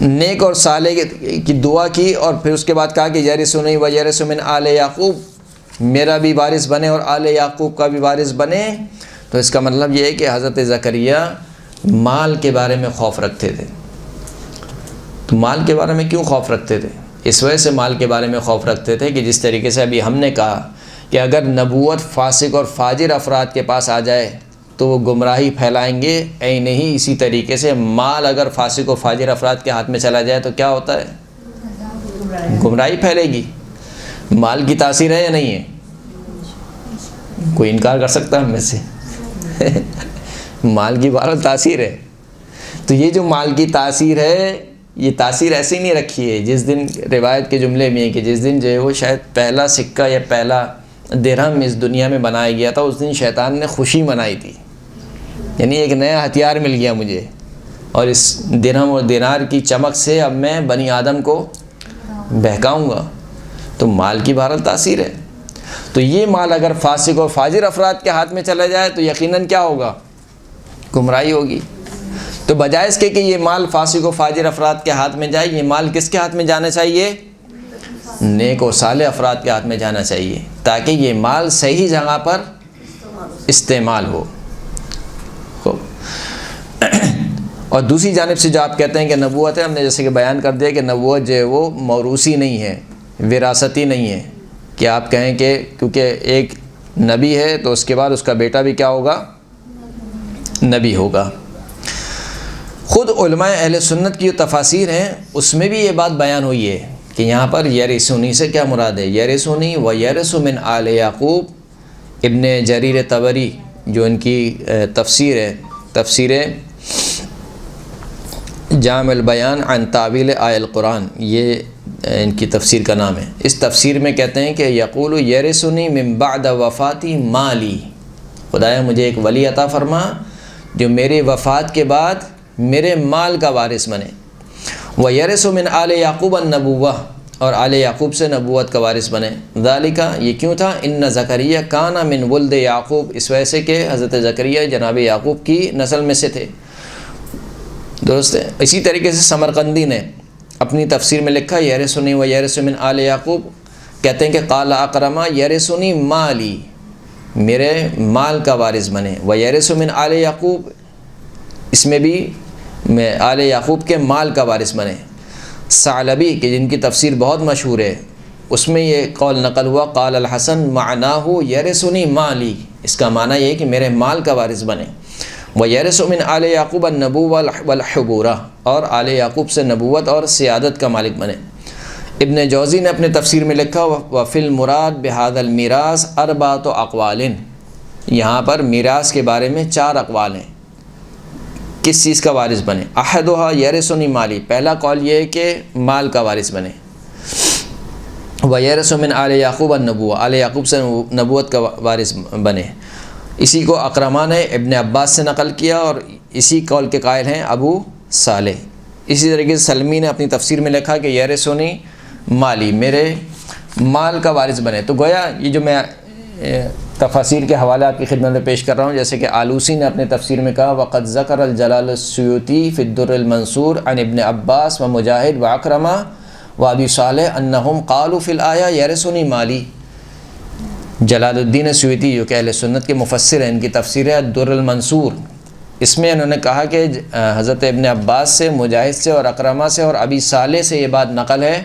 نیک اور صالح کی دعا کی اور پھر اس کے بعد کہا کہ یرثنی و یرث من آل یعقوب، میرا بھی وارث بنے اور آل یعقوب کا بھی وارث بنے، تو اس کا مطلب یہ ہے کہ حضرت زکریا مال کے بارے میں خوف رکھتے تھے. تو مال کے بارے میں کیوں خوف رکھتے تھے؟ اس وجہ سے مال کے بارے میں خوف رکھتے تھے کہ جس طریقے سے ابھی ہم نے کہا کہ اگر نبوت فاسق اور فاجر افراد کے پاس آ جائے تو وہ گمراہی پھیلائیں گے، عین ہی اسی طریقے سے مال اگر فاسق و فاجر افراد کے ہاتھ میں چلا جائے تو کیا ہوتا ہے؟ گمراہی پھیلے گی. مال کی تاثیر ہے یا نہیں ہے؟ کوئی انکار کر سکتا ہے ہم میں سے؟ مال کی بہرحال تاثیر ہے. تو یہ جو مال کی تاثیر ہے، یہ تاثیر ایسے ہی نہیں رکھی ہے. جس دن روایت کے جملے میں ہے کہ جس دن جو ہے وہ شاید پہلا سکہ یا پہلا درہم اس دنیا میں بنایا گیا تھا، اس دن شیطان نے خوشی منائی تھی. یعنی ایک نیا ہتھیار مل گیا مجھے، اور اس درہم اور دینار کی چمک سے اب میں بنی آدم کو بہکاؤں گا. تو مال کی بہرحال تاثیر ہے. تو یہ مال اگر فاسق اور فاجر افراد کے ہاتھ میں چلا جائے تو یقیناً کیا ہوگا؟ گمراہی ہوگی. تو بجائے اس کے کہ یہ مال فاسق و فاجر افراد کے ہاتھ میں جائے، یہ مال کس کے ہاتھ میں جانا چاہیے؟ نیک و صالح افراد کے ہاتھ میں جانا چاہیے، تاکہ یہ مال صحیح جگہ پر استعمال ہو. اور دوسری جانب سے جو آپ کہتے ہیں کہ نبوت ہے، ہم نے جیسے کہ بیان کر دیا کہ نبوت جو ہے وہ موروثی نہیں ہے، وراثتی نہیں ہے. کہ آپ کہیں کہ کیونکہ ایک نبی ہے تو اس کے بعد اس کا بیٹا بھی کیا ہوگا؟ نبی ہوگا. خود علماء اہل سنت کی جو تفاسیر ہیں اس میں بھی یہ بات بیان ہوئی ہے کہ یہاں پر یرثنی سے کیا مراد ہے؟ یرثنی و یرث من آل یعقوب. ابن جریر طبری جو ان کی تفسیر ہے، تفسیر جامع البیان عن تعویل آیہ القرآن، یہ ان کی تفسیر کا نام ہے. اس تفسیر میں کہتے ہیں کہ یقول یرثنی من بعد وفاتی مالی، خدایا مجھے ایک ولی عطا فرما جو میرے وفات کے بعد میرے مال کا وارث بنے. وَيَرِثُ مِنْ آلِ يَعْقُوبَ النَّبُوَّةَ، اور آل یعقوب سے نبوت کا وارث بنے. ذَلِكَ، یہ کیوں تھا؟ إِنَّ زَكَرِيَّا كَانَ مِنْ وُلْدِ يَعْقُوب، اس وجہ سے کہ حضرت زکریا جناب یعقوب کی نسل میں سے تھے. دوست اسی طریقے سے سمرقندی نے اپنی تفسیر میں لکھا یرثنی و یرث من آل یعقوب، کہتے ہیں کہ قال اکرمہ یرثنی مالی، میرے مال کا وارث بنے، و یرث من آل یعقوب، اس میں بھی میں آل یعقوب کے مال کا وارث بنے۔ ثعلبی کہ جن کی تفسیر بہت مشہور ہے، اس میں یہ قول نقل ہوا قال الحسن معناہ یرثنی مالی، اس کا معنی یہ ہے کہ میرے مال کا وارث بنے۔ وَيَرِثُ مِنْ آلِ یعقوب النبوۃ والحبورہ، اور آل یعقوب سے نبوت اور سیادت کا مالک بنے۔ ابن جوزی نے اپنے تفسیر میں لکھا وَفِي الْمُرَاد بِهَذَا الْمِيرَاثِ أَرْبَعَةُ أَقْوَالٍ، یہاں پر میراث کے بارے میں 4 اقوال ہیں، کس چیز کا وارث بنے۔ احدھا یرثنی مالی، پہلا قول یہ ہے کہ مال کا وارث بنے۔ وَيَرِثُ مِنْ آلِ یعقوب النبوۃ، آل یعقوب سے نبوت کا وارث بنے۔ اسی کو اکرمہ نے ابن عباس سے نقل کیا اور اسی قول کے قائل ہیں ابو صالح۔ اسی طریقے سے سلمی نے اپنی تفسیر میں لکھا کہ یرثنی مالی، میرے مال کا وارث بنے۔ تو گویا یہ جو میں تفاسیر کے حوالے آپ کی خدمت میں پیش کر رہا ہوں، جیسے کہ آلوسی نے اپنے تفسیر میں کہا وقد ذکر الجلال السیوطی فی الدر المنصور عن ابن عباس و مجاہد و اکرمہ و ابی صالح انہم قالوا فی الآیہ یرثنی مالی۔ جلال الدین سیوطی جو کہ اہل سنت کے مفسر ہیں، ان کی تفسیر ہے الدر المنصور، اس میں انہوں نے کہا کہ حضرت ابن عباس سے، مجاہد سے اور اکرمہ سے اور ابی صالح سے یہ بات نقل ہے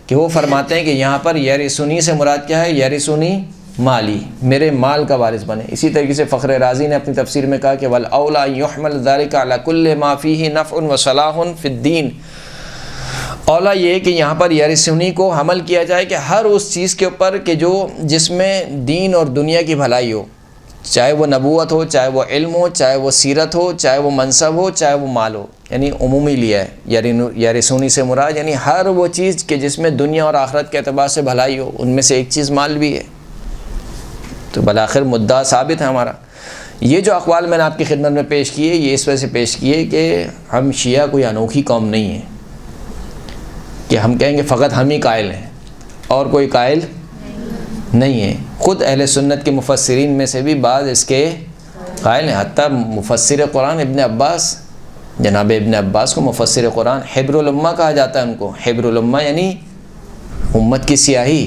کہ وہ فرماتے ہیں کہ یہاں پر یرثنی سے مراد کیا ہے، یرثنی مالی، میرے مال کا وارث بنے۔ اسی طریقے سے فخر رازی نے اپنی تفسیر میں کہا کہ والاولیٰ یحمل ذلک علی کل ما فیہ نفع و صلاح فی الدین، اولا یہ کہ یہاں پر یرثنی کو حمل کیا جائے کہ ہر اس چیز کے اوپر کہ جو جس میں دین اور دنیا کی بھلائی ہو، چاہے وہ نبوت ہو، چاہے وہ علم ہو، چاہے وہ سیرت ہو، چاہے وہ منصب ہو، چاہے وہ مال ہو، یعنی عمومی لیا ہے یرثنی سے مراد، یعنی ہر وہ چیز کہ جس میں دنیا اور آخرت کے اعتبار سے بھلائی ہو، ان میں سے ایک چیز مال بھی ہے۔ تو بالآخر مدعا ثابت ہے ہمارا۔ یہ جو اقوال میں نے آپ کی خدمت میں پیش کیے، یہ اس وجہ سے پیش کیے کہ ہم شیعہ کوئی انوکھی قوم نہیں ہے کہ ہم کہیں گے فقط ہم ہی قائل ہیں اور کوئی قائل نہیں ہے۔ خود اہل سنت کے مفسرین میں سے بھی بعض اس کے قائل ہیں، حتیٰ مفسر قرآن ابن عباس، جناب ابن عباس کو مفسر قرآن حبر الامہ کہا جاتا ہے، ان کو حبر الامہ یعنی امت کی سیاہی،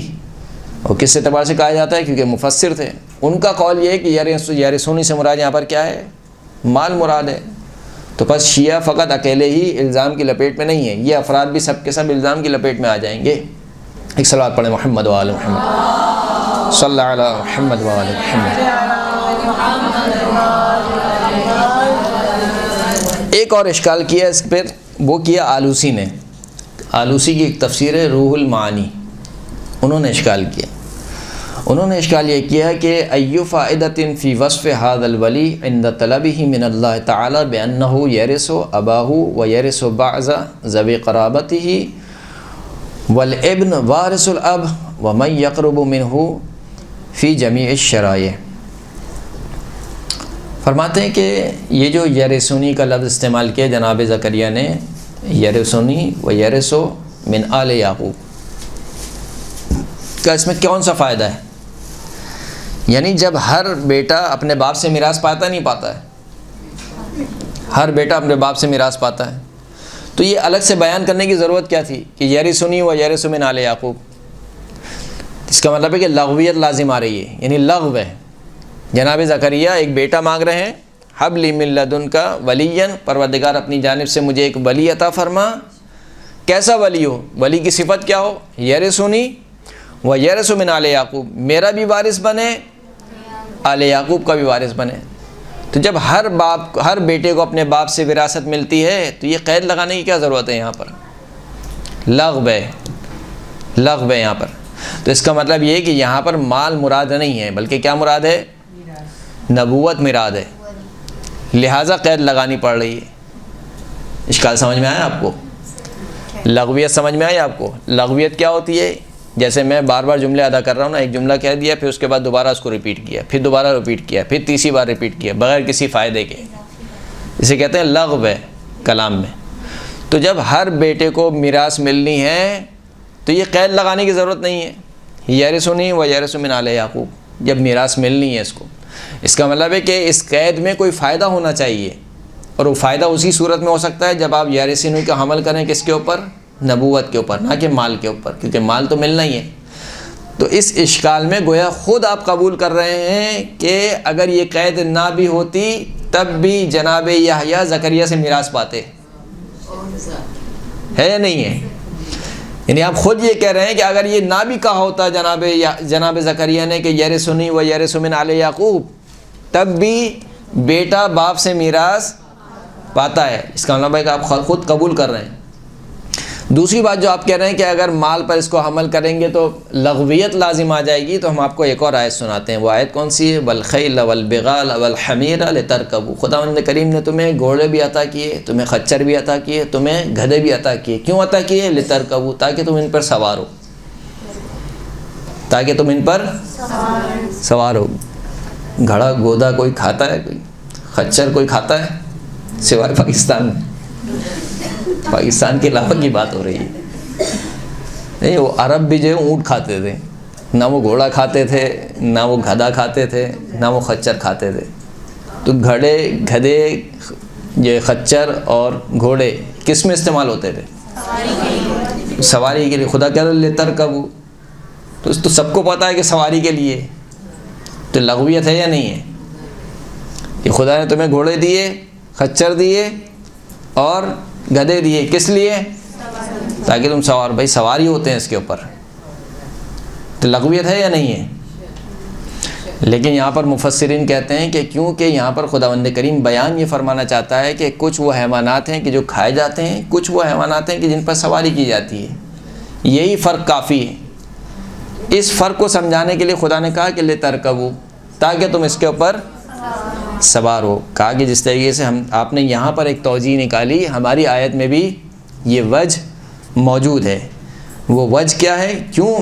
اور کس اعتبار سے کہا جاتا ہے کیونکہ مفسر تھے۔ ان کا قول یہ ہے کہ یرثنی سے مراد یہاں پر کیا ہے، مال مراد ہے۔ تو بس شیعہ فقط اکیلے ہی الزام کی لپیٹ میں نہیں ہے، یہ افراد بھی سب کے سب الزام کی لپیٹ میں آ جائیں گے۔ ایک صلوات پڑھیں محمد و آل محمد، صلی اللہ علی محمد و آل محمد۔ ایک اور اشکال کیا اس پر، وہ کیا آلوسی نے، آلوسی کی ایک تفسیر ہے روح المعانی، انہوں نے اشکال کیا۔ انہوں نے اشکال یہ کیا کہ ایو فائدۃ فی وصف ھذا الولی عند طلبہ من اللہ تعالی بانہ یرث اباہ و یرث بعض ذوی قرابتہ والابن وارث الاب ومن یقرب منہ فی جمیع الشرائع۔ فرماتے ہیں کہ یہ جو یرثنی کا لفظ استعمال کیا جناب زکریا نے، یرثنی و یرث من آل یعقوب، کا اس میں کون سا فائدہ ہے؟ یعنی جب ہر بیٹا اپنے باپ سے میراث پاتا نہیں پاتا ہے، ہر بیٹا اپنے باپ سے میراث پاتا ہے، تو یہ الگ سے بیان کرنے کی ضرورت کیا تھی کہ یرثنی و یرث من آل یعقوب؟ اس کا مطلب ہے کہ لغویت لازم آ رہی ہے، یعنی لغو ہے۔ جناب زکریا ایک بیٹا مانگ رہے ہیں، حب لی من لدنک ولیا، پروردگار اپنی جانب سے مجھے ایک ولی عطا فرما۔ کیسا ولی ہو؟ ولی کی صفت کیا ہو؟ یرثنی و یرث من آل یعقوب، میرا بھی وارث بنے، آل یعقوب کا بھی وارث بنے۔ تو جب ہر بیٹے کو اپنے باپ سے وراثت ملتی ہے تو یہ قید لگانے کی کیا ضرورت ہے؟ یہاں پر لغو ہے یہاں پر۔ تو اس کا مطلب یہ ہے کہ یہاں پر مال مراد نہیں ہے، بلکہ کیا مراد ہے؟ نبوت مراد ہے، لہٰذا قید لگانی پڑ رہی ہے۔ اشکال سمجھ میں آیا آپ کو؟ لغویت سمجھ میں آئی آپ کو؟ لغویت کیا ہوتی ہے؟ جیسے میں بار بار جملے ادا کر رہا ہوں نا، ایک جملہ کہہ دیا، پھر اس کے بعد دوبارہ اس کو ریپیٹ کیا، پھر دوبارہ ریپیٹ کیا، پھر تیسری بار ریپیٹ کیا بغیر کسی فائدے کے، اسے کہتے ہیں لغو ہے کلام میں۔ تو جب ہر بیٹے کو میراث ملنی ہے تو یہ قید لگانے کی ضرورت نہیں ہے، یرثنی و یرث من آل یعقوب، جب میراث ملنی ہے اس کو، اس کا مطلب ہے کہ اس قید میں کوئی فائدہ ہونا چاہیے اور وہ فائدہ اسی صورت میں ہو سکتا ہے جب آپ یارثین کا حمل کریں کس کے اوپر؟ نبوت کے اوپر، نہ کہ مال کے اوپر، کیونکہ مال تو ملنا ہی ہے۔ تو اس اشکال میں گویا خود آپ قبول کر رہے ہیں کہ اگر یہ قید نہ بھی ہوتی تب بھی جناب یحییٰ زکریا سے میراث پاتے، ہے یا نہیں ہے؟ یعنی آپ خود یہ کہہ رہے ہیں کہ اگر یہ نہ بھی کہا ہوتا جناب زکریا نے کہ یرثنی و یرث من آل یعقوب، تب بھی بیٹا باپ سے میراث پاتا ہے۔ اس کا مطلب ہے کہ آپ خود قبول کر رہے ہیں۔ دوسری بات جو آپ کہہ رہے ہیں کہ اگر مال پر اس کو حمل کریں گے تو لغویت لازم آ جائے گی، تو ہم آپ کو ایک اور آیت سناتے ہیں۔ وہ آیت کون سی ہے؟ والخیل والبغال والحمیر لترکبوا، خداوند کریم نے تمہیں گھوڑے بھی عطا کیے، تمہیں خچر بھی عطا کیے، تمہیں گدھے بھی عطا کیے۔ کیوں عطا کیے؟ لترکبوا، تاکہ تم ان پر سوار ہو، تاکہ تم ان پر سوار ہو۔ گھڑا گودا کوئی کھاتا ہے؟ کوئی خچر کوئی کھاتا ہے سوائے پاکستان میں؟ پاکستان کے علاوہ کی بات ہو رہی ہے۔ نہیں، وہ عرب بھی جو ہے اونٹ کھاتے تھے، نہ وہ گھوڑا کھاتے تھے، نہ وہ گدھا کھاتے تھے، نہ وہ خچر کھاتے تھے۔ تو گدھے یہ خچر اور گھوڑے کس میں استعمال ہوتے تھے؟ سواری کے لیے۔ خدا کہہ رہا لترکبوا، تو سب کو پتہ ہے کہ سواری کے لیے، تو لغویت ہے یا نہیں ہے؟ کہ خدا نے تمہیں گھوڑے دیے، خچر دیے اور گدھے دیے، کس لیے؟ تاکہ تم سوار، بھائی سواری ہوتے ہیں اس کے اوپر، تو لغویت ہے یا نہیں ہے؟ لیکن یہاں پر مفسرین کہتے ہیں کہ کیونکہ یہاں پر خداوند کریم بیان یہ فرمانا چاہتا ہے کہ کچھ وہ حیوانات ہیں کہ جو کھائے جاتے ہیں، کچھ وہ حیوانات ہیں کہ جن پر سواری کی جاتی ہے، یہی فرق کافی ہے۔ اس فرق کو سمجھانے کے لیے خدا نے کہا کہ لترکبوا، تاکہ تم اس کے اوپر سوار ہو۔ کہا کہ جس طریقے سے آپ نے یہاں پر ایک توجیہ نکالی، ہماری آیت میں بھی یہ وجہ موجود ہے۔ وہ وجہ کیا ہے؟ کیوں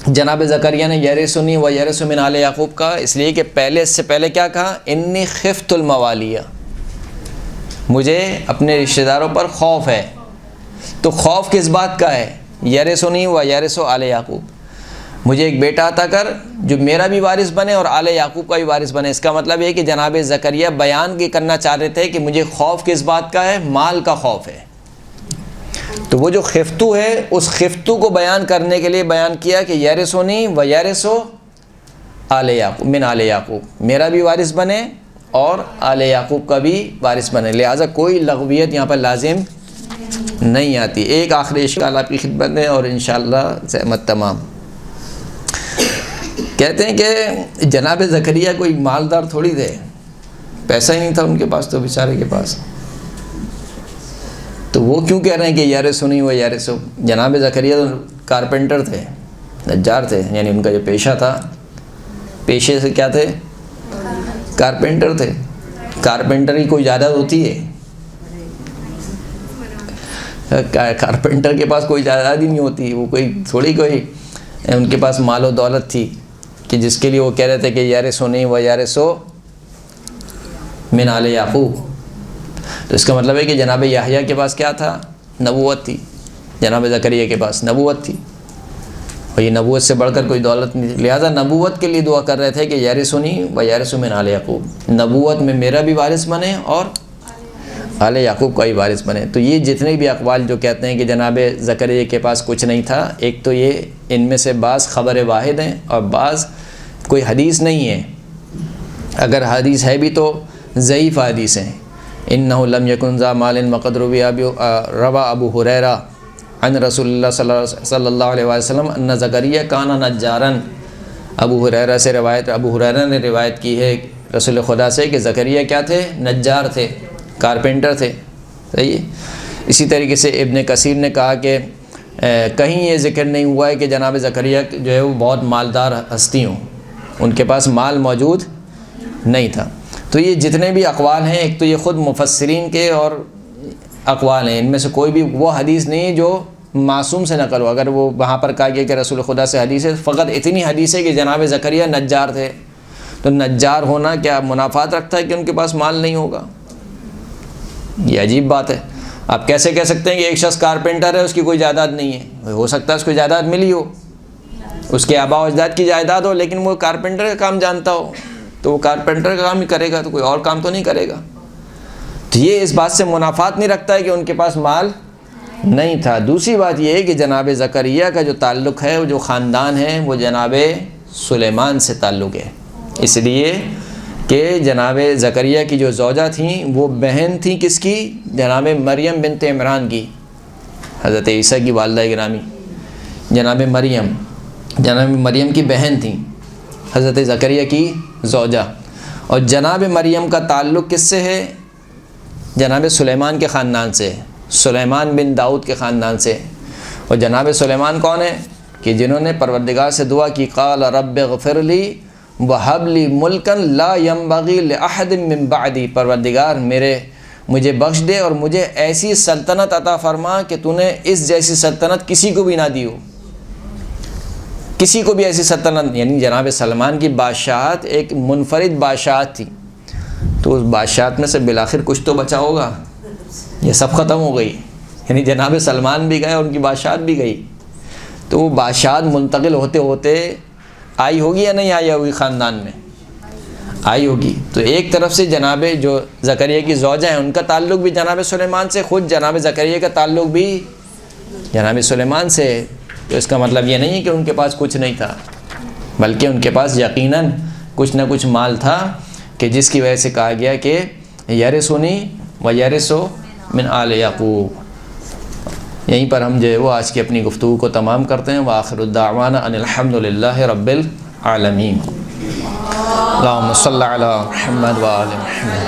جناب زکریا نے یرثنی و یرث من آل یعقوب کہا؟ اس لیے کہ اس سے پہلے کیا کہا؟ انی خفت الموالیہ، مجھے اپنے رشتہ داروں پر خوف ہے۔ تو خوف کس بات کا ہے؟ یرثنی و یرث آل یعقوب، مجھے ایک بیٹا عطا کر جو میرا بھی وارث بنے اور آل یعقوب کا بھی وارث بنے۔ اس کا مطلب یہ کہ جناب زکریا بیان کی کرنا چاہ رہے تھے کہ مجھے خوف کس بات کا ہے؟ مال کا خوف ہے۔ تو وہ جو خفتو ہے، اس خفتو کو بیان کرنے کے لیے بیان کیا کہ یرثنی و یرث آل یعقوب من آل یعقوب، میرا بھی وارث بنے اور آل یعقوب کا بھی وارث بنے، لہٰذا کوئی لغویت یہاں پر لازم نہیں آتی۔ ایک آخری اشکال آپ کی خدمت میں اور انشاءاللہ زحمت تمام۔ کہتے ہیں کہ جناب زکریا کوئی مالدار تھوڑی تھے، پیسہ ہی نہیں تھا ان کے پاس، تو بیچارے کے پاس، تو وہ کیوں کہہ رہے ہیں کہ یرثنی و یرث؟ جناب زکریا تو کارپینٹر تھے، نجار تھے، یعنی ان کا جو پیشہ تھا، پیشے سے کیا تھے؟ کارپینٹر تھے۔ کارپینٹر کی کوئی جائیداد ہوتی ہے؟ کارپینٹر کے پاس کوئی جائیداد ہی نہیں ہوتی، وہ کوئی ان کے پاس مال و دولت تھی کہ جس کے لیے وہ کہہ رہے تھے کہ یرثنی و یرث من آل یعقوب۔ تو اس کا مطلب ہے کہ جناب یحییٰ کے پاس کیا تھا؟ نبوت تھی، جناب زکریا کے پاس نبوت تھی، اور یہ نبوت سے بڑھ کر کوئی دولت نہیں تھی، لہٰذا نبوت کے لیے دعا کر رہے تھے کہ یرثنی و یرث من آل یعقوب، نبوت میں میرا بھی وارث بنے اور آل یعقوب کا بھی وارث بنے۔ تو یہ جتنے بھی اقوال جو کہتے ہیں کہ جناب زکریا کے پاس کچھ نہیں تھا، ایک تو یہ ان میں سے بعض خبر واحد ہیں اور بعض کوئی حدیث نہیں ہے، اگر حدیث ہے بھی تو ضعیف حدیث ہیں۔ انہ لم یکن ذا مال وقد روی ابو ہریرہ عن رسول اللہ صلی اللہ علیہ وسلم ان زکریا کان نجارا، ابو ہریرہ سے روایت، ابو ہریرہ نے روایت کی ہے رسول خدا سے کہ زکریا کیا تھے؟ نجار تھے، کارپینٹر تھے، صحیح ہے۔ اسی طریقے سے ابن کثیر نے کہا کہ کہیں یہ ذکر نہیں ہوا ہے کہ جناب زکریا جو ہے وہ بہت مالدار ہستی ہوں، ان کے پاس مال موجود نہیں تھا۔ تو یہ جتنے بھی اقوال ہیں، ایک تو یہ خود مفسرین کے اور اقوال ہیں، ان میں سے کوئی بھی وہ حدیث نہیں جو معصوم سے نقل ہو۔ اگر وہ وہاں پر کہا گیا کہ رسول خدا سے حدیث ہے، فقط اتنی حدیث ہے کہ جناب زکریا نجار تھے، تو نجار ہونا کیا منافات رکھتا ہے کہ ان کے پاس مال نہیں ہوگا؟ یہ عجیب بات ہے۔ آپ کیسے کہہ سکتے ہیں کہ ایک شخص کارپینٹر ہے، اس کی کوئی جائیداد نہیں ہے؟ ہو سکتا ہے اس کو جائیداد ملی ہو، اس کے آباء و اجداد کی جائیداد ہو، لیکن وہ کارپینٹر کا کام جانتا ہو، تو وہ کارپینٹر کا کام ہی کرے گا، تو کوئی اور کام تو نہیں کرے گا۔ تو یہ اس بات سے منافات نہیں رکھتا ہے کہ ان کے پاس مال نہیں تھا۔ دوسری بات یہ ہے کہ جناب زکریا کا جو تعلق ہے، وہ جو خاندان ہے، وہ جناب سلیمان سے تعلق ہے، اس لیے کہ جناب زکریا کی جو زوجہ تھیں وہ بہن تھیں کس کی؟ جناب مریم بنت عمران کی، حضرت عیسیٰ کی والدہ گرامی جناب مریم کی بہن تھیں حضرت زکریا کی زوجہ، اور جناب مریم کا تعلق کس سے ہے؟ جناب سلیمان کے خاندان سے، سلیمان بن داؤد کے خاندان سے۔ اور جناب سلیمان کون ہیں؟ کہ جنہوں نے پروردگار سے دعا کی، قال رب اغفر لی وہب لی ملکا لا ينبغی لأحد من بعدی، پروردگار مجھے بخش دے اور مجھے ایسی سلطنت عطا فرما کہ تو نے اس جیسی سلطنت کسی کو بھی نہ دی ہو، کسی کو بھی ایسی سلطنت، یعنی جناب سلمان کی بادشاہت ایک منفرد بادشاہت تھی، تو اس بادشاہت میں سے بالآخر کچھ تو بچا ہوگا، یہ سب ختم ہو گئی، یعنی جناب سلمان بھی گئے اور ان کی بادشاہت بھی گئی، تو وہ بادشاہت منتقل ہوتے ہوتے آئی ہوگی یا نہیں آئی ہوگی؟ خاندان میں آئی ہوگی۔ تو ایک طرف سے جناب جو زکریا کی زوجہ ہیں ان کا تعلق بھی جناب سلیمان سے، خود جناب زکریا کا تعلق بھی جناب سلیمان سے، تو اس کا مطلب یہ نہیں ہے کہ ان کے پاس کچھ نہیں تھا، بلکہ ان کے پاس یقیناً کچھ نہ کچھ مال تھا، کہ جس کی وجہ سے کہا گیا کہ یرثنی و یرث من آل یعقوب۔ یہیں پر ہم جو ہے وہ آج کی اپنی گفتگو کو تمام کرتے ہیں۔ وآخر الدعوانا ان الحمد للہ رب العالمین۔ اللہم صلی علی محمد و آل محمد۔